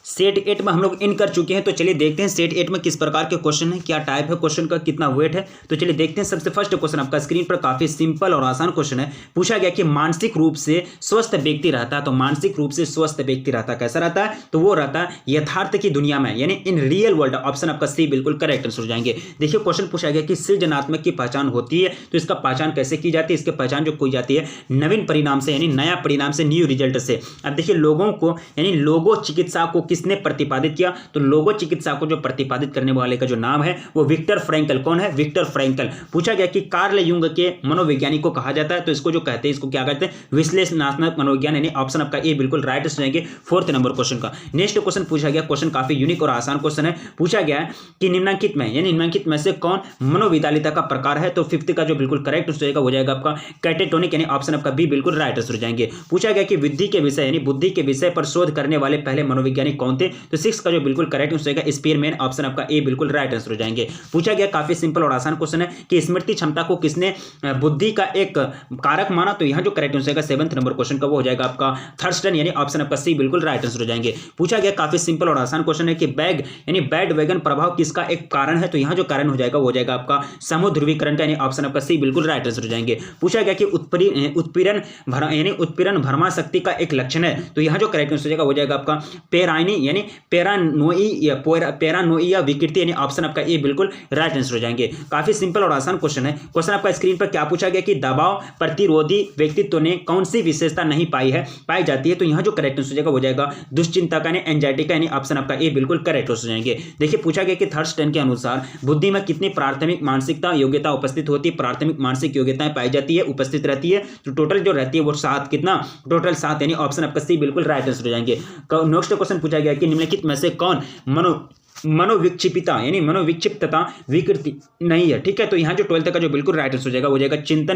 सेट 8 में हम लोग इन कर चुके हैं, तो चलिए देखते हैं सेट 8 में किस प्रकार के क्वेश्चन है, क्या टाइप है क्वेश्चन का, कितना वेट है। तो चलिए देखते हैं। सबसे फर्स्ट क्वेश्चन आपका स्क्रीन पर काफी सिंपल और आसान क्वेश्चन है। पूछा गया कि मानसिक रूप से स्वस्थ व्यक्ति रहता है, तो मानसिक रूप से स्वस्थ व्यक्ति रहता कैसा रहता है, तो वो रहता है यथार्थ की दुनिया में, यानी इन रियल वर्ल्ड। ऑप्शन आपका सी बिल्कुल करेक्ट आंसर हो जाएंगे। देखिए क्वेश्चन पूछा गया कि सृजनात्मक की पहचान होती है, तो इसका पहचान कैसे की जाती है, इसकी पहचान जो की जाती है नवीन परिणाम से, यानी नया परिणाम से, न्यू रिजल्ट से। अब देखिए लोगों को यानी लोगो चिकित्सा को किसने प्रतिपादित किया, तो लोगो चिकित्सा को जो प्रतिपादित करने वाले का जो नाम है वो विक्टर फ्रैंकल। कौन है, विक्टर फ्रैंकल। पूछा गया कि कार्ल युंग के मनोवैज्ञानिक को कहा जाता है, तो इसको जो कहते हैं इसको क्या कहते हैं, विश्लेषणात्मक मनोविज्ञान, यानी ऑप्शन आपका ए बिल्कुल राइट हो जाएंगे 4th नंबर क्वेश्चन का। नेक्स्ट क्वेश्चन पूछा गया, क्वेश्चन काफी यूनिक और आसान क्वेश्चन है। पूछा गया है कि निम्नलिखित में से कौन मनोवितालिता का प्रकार है, तो 5th का जो बिल्कुल करेक्ट हो जाएगा वो जाएगा आपका कैटेटोनिक, यानी ऑप्शन आपका बी बिल्कुल राइट हो जाएंगे। पूछा गया कि बुद्धि के विषय यानी बुद्धि के विषय पर शोध करने वाले पहले मनोवैज्ञानिक कौन थे, तो 6 का जो बिल्कुल करेक्ट आंसर होगा स्पीयरमैन। ऑप्शन आपका ए बिल्कुल राइट आंसर हो जाएंगे। पूछा गया काफी सिंपल और आसान क्वेश्चन है कि स्मृति क्षमता को किसने बुद्धि का एक कारक माना, तो यहां जो करेक्ट आंसर होगा 7th नंबर क्वेश्चन का वो हो जाएगा आपका थर्स्टन, यानी ऑप्शन आपका सी बिल्कुल राइट आंसर हो जाएंगे। पूछा गया काफी सिंपल और आसान क्वेश्चन है कि बैड वैगन प्रभाव किसका एक कारण है, तो यहां जो कारण हो जाएगा वो हो जाएगा आपका समुद्रध्रुवीकरण का, यानी ऑप्शन आपका सी बिल्कुल राइट आंसर हो जाएंगे। पूछा गया कि उत्पीड़न भरमा शक्ति का एक लक्षण है, तो यहां जो करेक्ट आंसर हो जाएगा वो जाएगा आपका पेराइनी, यानी पैरानोइया विकृति, यानी ऑप्शन आपका ए बिल्कुल राइट आंसर हो जाएंगे। काफी सिंपल और आसान क्वेश्चन है। क्वेश्चन आपका स्क्रीन पर क्या पूछा गया कि दबाव प्रतिरोधी व्यक्तित्व ने कौन सी विशेषता नहीं पाई जाती है, तो यहां जो करेक्ट आंसर हो जाएगा वो जाएगा दुश्चिंता का, यानी एंजाइटी का, यानी ऑप्शन आपका ए बिल्कुल करेक्ट हो जाएंगे। देखिए पूछा गया कि थर्स्टन के अनुसार बुद्धि में कितनी प्राथमिक मानसिकता योग्यता उपस्थित होती है, प्राथमिक मानसिक योग्यताएं पाई जाती है, उपस्थित रहती है, तो टोटल जो रहती है वो 7, कितना टोटल 7, यानी ऑप्शन आपका सी बिल्कुल राइट आंसर हो जाएंगे। नेक्स्ट क्वेश्चन पूछा गया कि निम्नलिखित में से कौन मनोविक्षिप्तता यानी मनोविक्षिप्तता विकृति नहीं है, ठीक है। तो यहाँ जो 12th का जो बिल्कुल राइट आंसर हो जाएगा वो जाएगा चिंता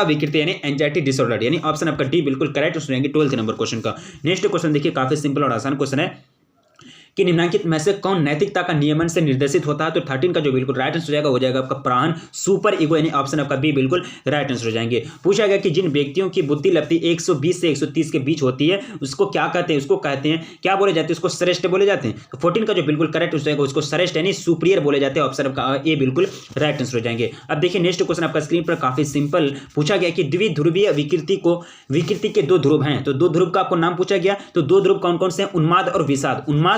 विकृति, यानी एंजाइटी डिसऑर्डर, यानी ऑप्शन आपका डी बिल्कुल करेक्ट हो जाएंगे 12th नंबर क्वेश्चन का। नेक्स्ट क्वेश्चन देखिए काफी सिंपल और आसान क्वेश्चन है कि निम्नलिखित में से कौन नैतिकता का नियमन से निर्देशित होता है, तो 13 का जो बिल्कुल राइट आंसर हो जाएगा वो जाएगा आपका प्राण सुपर ईगो, यानी ऑप्शन आपका बी बिल्कुल राइट आंसर हो जाएंगे। पूछा गया कि जिन व्यक्तियों की बुद्धि लब्धि 120 से 130 के बीच होती है उसको क्या कहते हैं, उसको कहते हैं क्या बोले जाते हैं, उसको श्रेष्ठ बोले जाते हैं। तो 14 का जो बिल्कुल करेक्ट हो जाएगा उसको श्रेष्ठ यानी सुपीरियर बोले जाते हैं। ऑप्शन आपका ए बिल्कुल राइट आंसर हो जाएंगे। अब देखिए नेक्स्ट क्वेश्चन आपका स्क्रीन पर काफी सिंपल पूछा गया कि द्विध्रुवीय विकृति के 2 ध्रुव हैं, तो 2 ध्रुव का आपको नाम पूछा गया, तो 2 ध्रुव कौन कौन से हैं, उन्माद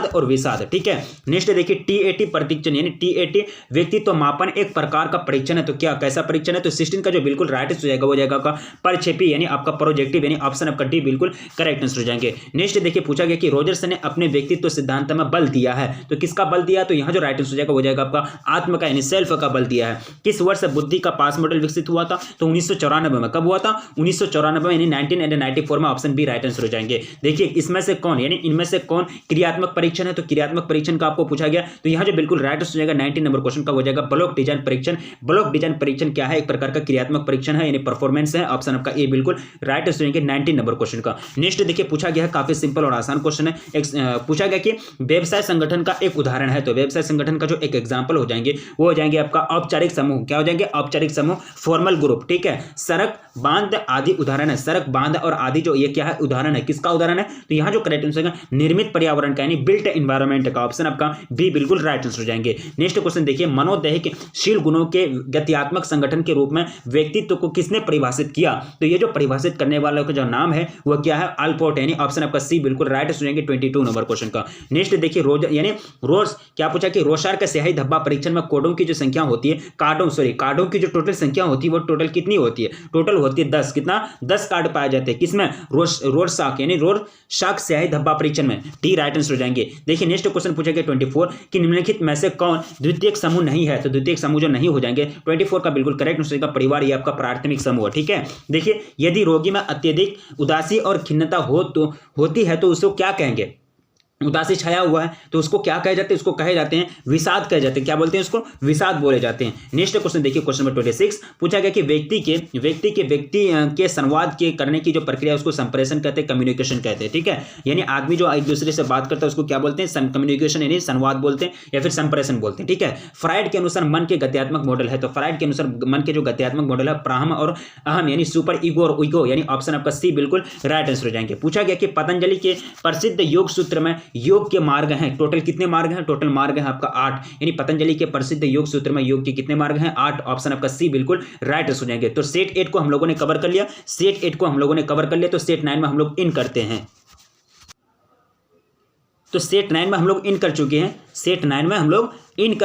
और विषाद, ठीक है। नेक्स्ट देखिए टीएटी परीक्षण, यानी टीएटी व्यक्तित्व मापन एक प्रकार का परीक्षण है, तो क्या कैसा परीक्षण है, तो 16 का जो बिल्कुल राइट आंसर हो जाएगा वो जाएगा आपका परक्षेपी, यानी आपका प्रोजेक्टिव, यानी ऑप्शन आपका डी बिल्कुल करेक्ट आंसर हो जाएंगे। नेक्स्ट देखिए पूछा गया कि रोजर्स ने अपने व्यक्तित्व सिद्धांत में बल दिया है, तो किसका बल दिया, तो यहां जो राइट आंसर हो जाएगा वो जाएगा आपका आत्म का, यानी सेल्फ का बल दिया है। किस वर्ष बुद्धि का पास मॉडल विकसित हुआ था, तो 1994 में। कब हुआ था, 1994 में, यानी 1994 में। ऑप्शन बी राइट आंसर हो जाएंगे। देखिए इसमें से कौन, यानी इनमें से कौन क्रियात्मक परीक्षण है, तो क्रियात्मक परीक्षण का आपको पूछा गया, तो यहाँ जो बिल्कुल राइट आंसर हो जाएगा 19 नंबर क्वेश्चन का हो जाएगा ब्लॉक डिजाइन परीक्षण। ब्लॉक डिजाइन परीक्षण क्या है? एक प्रकार का क्रियात्मक परीक्षण है, यानी परफॉर्मेंस है। ऑप्शन आपका ए बिल्कुल राइट आंसर हो जाएगा 19 नंबर क्वेश्चन का। नेक्स्ट देखिए पूछा गया है, काफी सिंपल और आसान क्वेश्चन है। पूछा गया कि व्यवसाय संगठन का एक उदाहरण है, तो व्यवसाय संगठन का जो एक एग्जाम्पल हो जाएंगे वो हो जाएंगे आपका औपचारिक समूह। क्या हो जाएंगे? औपचारिक समूह, फॉर्मल ग्रुप, ठीक है। सड़क, बांध आदि उदाहरण है। सड़क, बांध और आदि जो ये क्या है? उदाहरण है। किसका उदाहरण है? तो यहाँ जो करेक्ट आंसर है निर्मित पर्यावरण का, यानी बिल्ट एनवायरनमेंट का। ऑप्शन आपका बी बिल्कुल राइट आंसर हो जाएंगे। नेक्स्ट क्वेश्चन देखिए, मनोदैहिक शील गुणों के गत्यात्मक संगठन के रूप में व्यक्तित्व को किसने परिभाषित किया? तो ये जो परिभाषित करने वाला का जो नाम है वो क्या है? अल्पोर्ट, यानी ऑप्शन आपका सी बिल्कुल राइट आंसर हो जाएंगे 22 नंबर क्वेश्चन का। नेक्स्ट देखिए, रोज क्या पूछा कि रोशार का स्याही धब्बा परीक्षण में कोडों की जो संख्या होती है, कार्डों की जो टोटल संख्या होती है वो टोटल कितनी होती है? टोटल होती है 10। कितना? 10 कार्ड पाए जाते हैं। किसमें? रोरशाक, यानी रोरशाक स्याही धब्बा परीक्षण में। डी राइट आंसर हो जाएंगे। देखिए नेक्स्ट क्वेश्चन पूछा गया 24 कि निम्नलिखित में से कौन द्वितीयक समूह नहीं है? तो द्वितीयक समूह जो नहीं हो जाएंगे 24 का बिल्कुल करेक्ट आंसर का परिवार, ये आपका प्राथमिक समूह है, ठीक है। देखिए, यदि रोगी में अत्यधिक उदासी और खिन्नता होती है तो उसको क्या कहेंगे? उदासी छाया हुआ है तो उसको क्या कहे जाते हैं? उसको कहे जाते हैं विषाद कहे जाते हैं। क्या बोलते हैं उसको? विषाद बोले जाते हैं। नेक्स्ट क्वेश्चन देखिए, क्वेश्चन नंबर 26 पूछा गया कि व्यक्ति के संवाद के करने की जो प्रक्रिया उसको संप्रेषण कहते हैं, कम्युनिकेशन कहते हैं, ठीक है। यानी आदमी जो एक दूसरे से बात करता है उसको क्या बोलते हैं? कम्युनिकेशन, यानी संवाद बोलते हैं या फिर संप्रेषण बोलते हैं, ठीक है। फ्राइड के अनुसार मन के गत्यात्मक मॉडल है, तो फ्राइड के अनुसार मन के जो गत्यात्मक मॉडल है प्राहम और अहम, यानी सुपर ईगो और ईगो, यानी ऑप्शन आपका सी बिल्कुल राइट आंसर हो जाएंगे। पूछा गया कि पतंजलि के प्रसिद्ध योग सूत्र में योग के मार्ग हैं, टोटल कितने मार्ग हैं? टोटल मार्ग है आपका 8, यानी पतंजलि के प्रसिद्ध योग सूत्र में योग के कितने मार्ग हैं? 8। ऑप्शन आपका सी बिल्कुल राइट आंसर हो जाएंगे। तो सेट 8 को हम लोगों ने कवर कर लिया, तो सेट 9 में हम लोग इन करते हैं। तो सेट 9 में हम लोग इन कर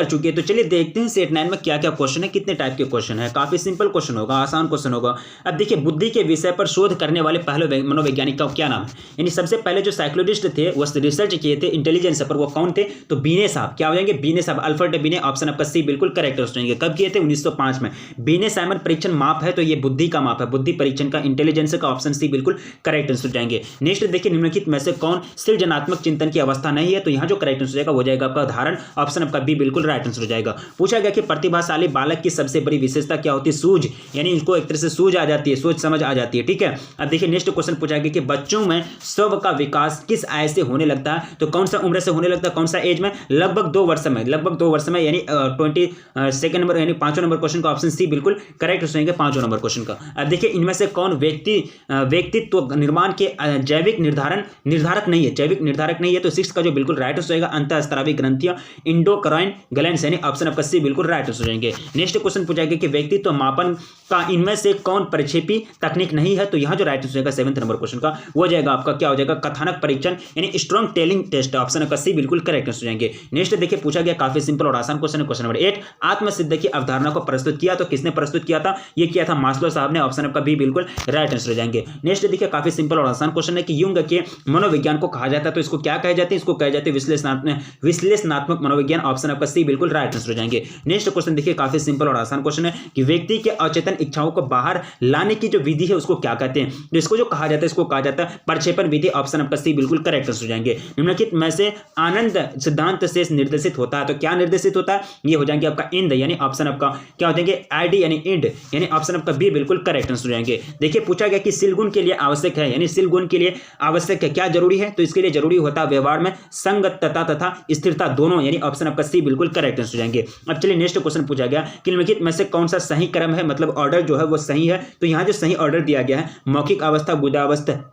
चुके हैं, तो चलिए देखते हैं सेट 9 में क्या क्या क्वेश्चन है, कितने टाइप के क्वेश्चन है। काफी सिंपल क्वेश्चन होगा, आसान क्वेश्चन होगा। अब देखिए, बुद्धि के विषय पर शोध करने वाले पहले मनोवैज्ञानिक का क्या नाम है? यानी सबसे पहले जो साइकोलॉजिस्ट थे वो रिसर्च किए थे इंटेलिजेंस पर, वो कौन थे? तो बीने साहब। क्या हो जाएंगे? बीने साहब, अल्फ्रेड बीने। ऑप्शन आपका सी बिल्कुल करेक्ट हो जाएंगे। कब किए थे? 1905 में। बीने साइमन परीक्षण माप है, तो ये बुद्धि का माप है, बुद्धि परीक्षण का, इंटेलिजेंस का। ऑप्शन सी बिल्कुल करेक्ट हो जाएंगे। नेक्स्ट देखिए, निम्नलिखित में से कौन सृजनात्मक चिंतन की अवस्था नहीं है? तो यहाँ जो करेक्ट हो जाएगा वो जाएगा आपका धारण। ऑप्शन आपका बी बिल्कुल राइट आंसर हो जाएगा। पूछा गया कि प्रतिभाशाली बालक की सबसे बड़ी विशेषता क्या होती है? सूझ, यानी इनको एक तरह से सूझ आ जाती है, सोच समझ आ जाती है, ठीक है। अब देखिए नेक्स्ट क्वेश्चन पूछा गया कि बच्चों में स्व का विकास किस आय से होने लगता है? तो कौन सा उम्र से होने लगता है, कौन सा एज में? लगभग 2 वर्ष में, यानी 22 नंबर, यानी 5वां नंबर क्वेश्चन का ऑप्शन सी बिल्कुल करेक्ट हो जाएंगे 5वां नंबर क्वेश्चन का। अब देखिए, इनमें से कौन व्यक्तित्व निर्माण के जैविक निर्धारक नहीं है? तो 6 का जो बिल्कुल राइट हो जाएगा अंतःस्रावी ग्रंथियां, इंडोक्राइन ग्लैंड्स, यानी ऑप्शन आपका सी बिल्कुल राइट हो जाएंगे। नेक्स्ट क्वेश्चन पूछा गया कि व्यक्तित्व मापन का इनमें से कौन प्रक्षेपी तकनीक नहीं है? तो यहां जो राइट हो जाएगा 7वें नंबर क्वेश्चन का वो जाएगा आपका क्या हो जाएगा? कथानक परीक्षण, यानी स्ट्रॉन्ग टेलिंग टेस्ट। ऑप्शन आपका सी बिल्कुल करेक्ट हो जाएंगे। नेक्स्ट देखिए, पूछा गया काफी सिंपल और आसान क्वेश्चन है, क्वेश्चन नंबर 8 आत्मसिद्ध की अवधारणा को प्रस्तुत किया, तो किसने प्रस्तुत किया था? ये किया था मास्लो साहब ने। ऑप्शन आपका बी बिल्कुल राइट आंसर हो जाएंगे। नेक्स्ट देखिए, काफी सिंपल और आसान क्वेश्चन है कि युंग के मनोविज्ञान को कहा जाता है, तो इसको क्या कहे जाते हैं? इसको कहे जाते हैं विश्लेषणात्मक मनोविज्ञान। ऑप्शन आपका सी बिल्कुल राइट आंसर हो जाएंगे। नेक्स्ट क्वेश्चन देखिए, काफी सिंपल और आसान क्वेश्चन है कि व्यक्ति के अचेतन इच्छाओं को बाहर लाने की जो विधि है उसको क्या कहते हैं? तो इसको जो कहा जाता है, इसको कहा जाता है प्रक्षेपण विधि। ऑप्शन आपका सी बिल्कुल करेक्ट हो जाएंगे। निम्नलिखित में से आनंद सिद्धांत से निर्देशित होता है, तो क्या निर्देशित होता है? ये हो जाएंगे आपका इंद, यानी ऑप्शन आपका क्या हो जाएंगे? आईडी, यानी इंड, यानी ऑप्शन आपका बी बिल्कुल करेक्ट हो जाएंगे। देखिए, पूछा गया कि सिलगुण के लिए आवश्यक है, यानी सिलगुण के लिए आवश्यक है, क्या जरूरी है? तो इसके लिए जरूरी होता है व्यवहार में संगतता तथा स्थिरता दोनों, यानी ऑप्शन आपका सी बिल्कुल करेक्ट हो जाएंगे। अब चलिए नेक्स्ट क्वेश्चन पूछा गया कि निम्नलिखित में से कौन सा सही क्रम है, मतलब ऑर्डर जो है वो सही है? तो यहाँ जो सही ऑर्डर दिया गया है, मौखिक अवस्था, बुधावस्था,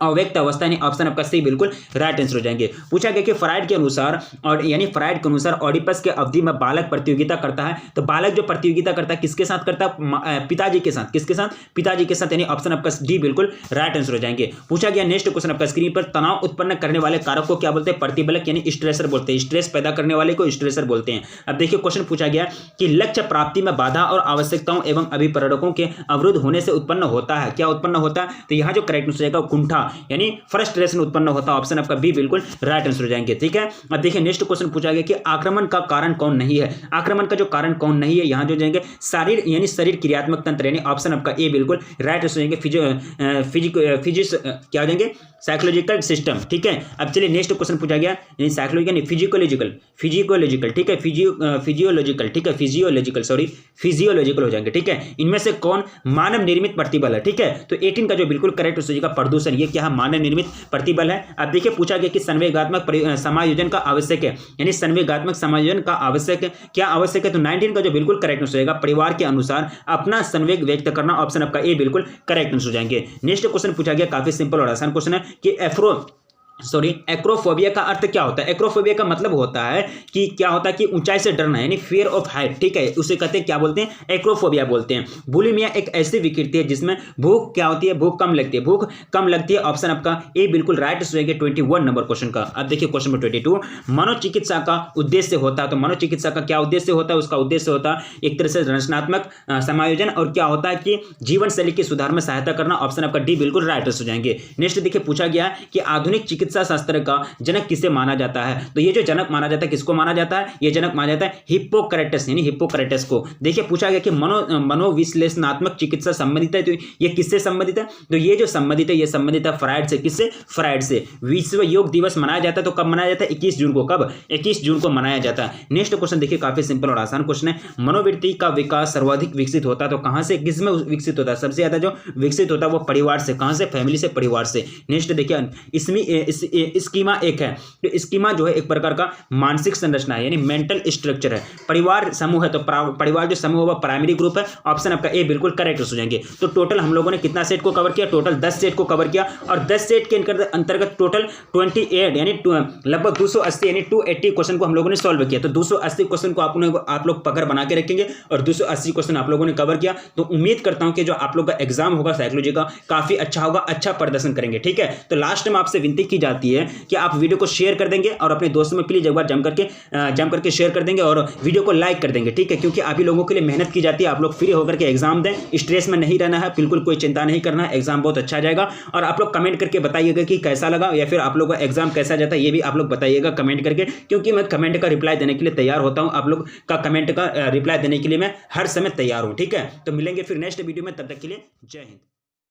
अव्यक्त अवस्था, यानी ऑप्शन आपका सी बिल्कुल राइट आंसर हो जाएंगे। पूछा गया कि फ्राइड के अनुसार ऑडिपस के अवधि में बालक प्रतियोगिता करता है, तो बालक जो प्रतियोगिता करता है किसके साथ करता है? पिताजी के साथ। किसके साथ? पिताजी के साथ, यानी ऑप्शन आपका डी बिल्कुल राइट आंसर हो जाएंगे। पूछा गया नेक्स्ट क्वेश्चन आपका स्क्रीन पर, तनाव उत्पन्न करने वाले कारक को क्या बोलते हैं? प्रतिबलक, यानी स्ट्रेसर बोलते हैं, स्ट्रेस पैदा करने वाले को स्ट्रेसर बोलते हैं। अब देखिए क्वेश्चन पूछा गया कि लक्ष्य प्राप्ति में बाधा और आवश्यकताओं एवं अभिप्रेरकों के अवरुद्ध होने से उत्पन्न होता है, क्या उत्पन्न होता है? तो यहाँ जो करेक्ट आंसर है कुंठा था, यानी फ्रस्ट्रेशन उत्पन्न होता। ऑप्शन आपका बी बिल्कुल राइट आंसर हो जाएंगे। ठीक है, अब देखिए नेक्स्ट क्वेश्चन पूछा गया कि आक्रमण का कारण कौन नहीं है। आक्रमण का जो कारण कौन नहीं है, यहां जो जाएंगे शरीर यानी शरीर क्रियात्मक तंत्र, यानी ऑप्शन आपका ए बिल्कुल राइट आंसर हो जाएंगे। फिजिक्स क्या हो जाएंगे, साइकोलॉजिकल सिस्टम। ठीक है, अब चलिए नेक्स्ट क्वेश्चन पूछा गया यानी साइकोलॉजिकल नहीं, फिजियोलॉजिकल। ठीक है, फिजियोलॉजिकल, ठीक है, फिजियोलॉजिकल हो जाएंगे। ठीक है, इनमें से कौन मानव निर्मित प्रतिबल है। ठीक है, तो 18 का जो बिल्कुल करेक्ट हो जाएगा प्रदूषण, ये क्या मानव निर्मित प्रतिबल है। अब देखिए पूछा गया कि संवेगात्मक समायोजन का आवश्यक है, यानी संवेगात्मक समायोजन का आवश्यक है, क्या आवश्यक है, तो 19 का जो बिल्कुल करेक्ट हो जाएगा परिवार के अनुसार अपना संवेग व्यक्त करना, ऑप्शन आपका ए बिल्कुल करेक्ट हो जाएंगे। नेक्स्ट क्वेश्चन पूछा गया काफी सिंपल और आसान क्वेश्चन है कि एक्रोफोबिया का अर्थ क्या होता है। एक्रोफोबिया का मतलब होता है कि क्या होता है कि ऊंचाई से डरना, यानी फियर ऑफ हाइट। ठीक है, उसे कहते हैं क्या बोलते हैं, एक्रोफोबिया बोलते हैं। बुलिमिया एक ऐसी विकृति है जिसमें भूख क्या होती है, भूख कम लगती है, भूख कम लगती है, ऑप्शन आपका ए बिल्कुल राइट हो जाएगा 21 नंबर क्वेश्चन का। अब देखिए क्वेश्चन नंबर 22, मनोचिकित्सा का उद्देश्य होता है, तो मनोचिकित्सा का क्या उद्देश्य होता है, उसका उद्देश्य होता है एक तरह से रचनात्मक समायोजन, और क्या होता है कि जीवन शैली के सुधार में सहायता करना, ऑप्शन आपका डी बिल्कुल राइट हो जाएंगे। नेक्स्ट देखिए पूछा गया कि आधुनिक चिकित्सा शास्त्र का जनक किसे माना जाता है, तो ये जो जनक माना जाता है किसको माना जाता है, ये जनक माना जाता है हिप्पोक्रेटस, यानी हिप्पोक्रेटस को। देखिए पूछा गया कि मनोविश्लेषणात्मक चिकित्सा संबंधित है, तो ये किससे संबंधित है, तो ये जो संबंधित है ये संबंधित है फ्रायड से। किससे, फ्रायड से। विश्व योग दिवस मनाया जाता है, तो कब मनाया जाता है, 21 जून को। कब, 21 जून को मनाया जाता है। नेक्स्ट क्वेश्चन देखिए काफी सिंपल और आसान क्वेश्चन है, मनोवृत्ति का विकास सर्वाधिक विकसित होता है, तो कहां से, किसमें विकसित होता है, सबसे ज्यादा जो विकसित होता है वो परिवार से। कहां से, फैमिली से, परिवार से। नेक्स्ट देखिए इसमें स्कीमा एक है, तो स्कीमा जो है एक प्रकार का मानसिक संरचना है, यानी मेंटल स्ट्रक्चर है। परिवार समूह है, तो परिवार जो समूह है वो प्राइमरी ग्रुप है, ऑप्शन आपका ए बिल्कुल करेक्ट हो जाएंगे। तो टोटल हम लोगों ने कितना सेट को कवर किया, टोटल 10 सेट को कवर किया, और 10 सेट के अंतर्गत टोटल 28 यानी लगभग 280 यानी 280 क्वेश्चन को हम लोगों ने सॉल्व किया। तो 280 क्वेश्चन को आप लोग पकड़ बना के रखेंगे और 280 क्वेश्चन आप लोगों ने कवर किया। तो उम्मीद करता हूं कि जो आप लोग का एग्जाम होगा साइकोलॉजी का काफी अच्छा होगा, अच्छा प्रदर्शन करेंगे। ठीक है, तो लास्ट में आपसे विनती की जाती है कि आप वीडियो को शेयर कर देंगे और अपने दोस्तों में प्लीज एक बार जम करके शेयर कर देंगे और वीडियो को लाइक कर देंगे। ठीक है, क्योंकि आप ही लोगों के लिए मेहनत की जाती है, आप लोग फ्री होकर के एग्जाम दें, स्ट्रेस में नहीं रहना है, बिल्कुल कोई चिंता नहीं करना है, एग्जाम बहुत अच्छा जाएगा। और आप लोग कमेंट करके बताइएगा कि कैसा लगा या फिर आप लोग का एग्जाम कैसा जाता है, ये भी आप लोग बताइएगा कमेंट करके, क्योंकि मैं कमेंट का रिप्लाई देने के लिए तैयार होता हूं। आप लोग का कमेंट का रिप्लाई देने के लिए मैं हर समय तैयार हूं। ठीक है, तो मिलेंगे फिर नेक्स्ट वीडियो में, तब तक के लिए जय हिंद।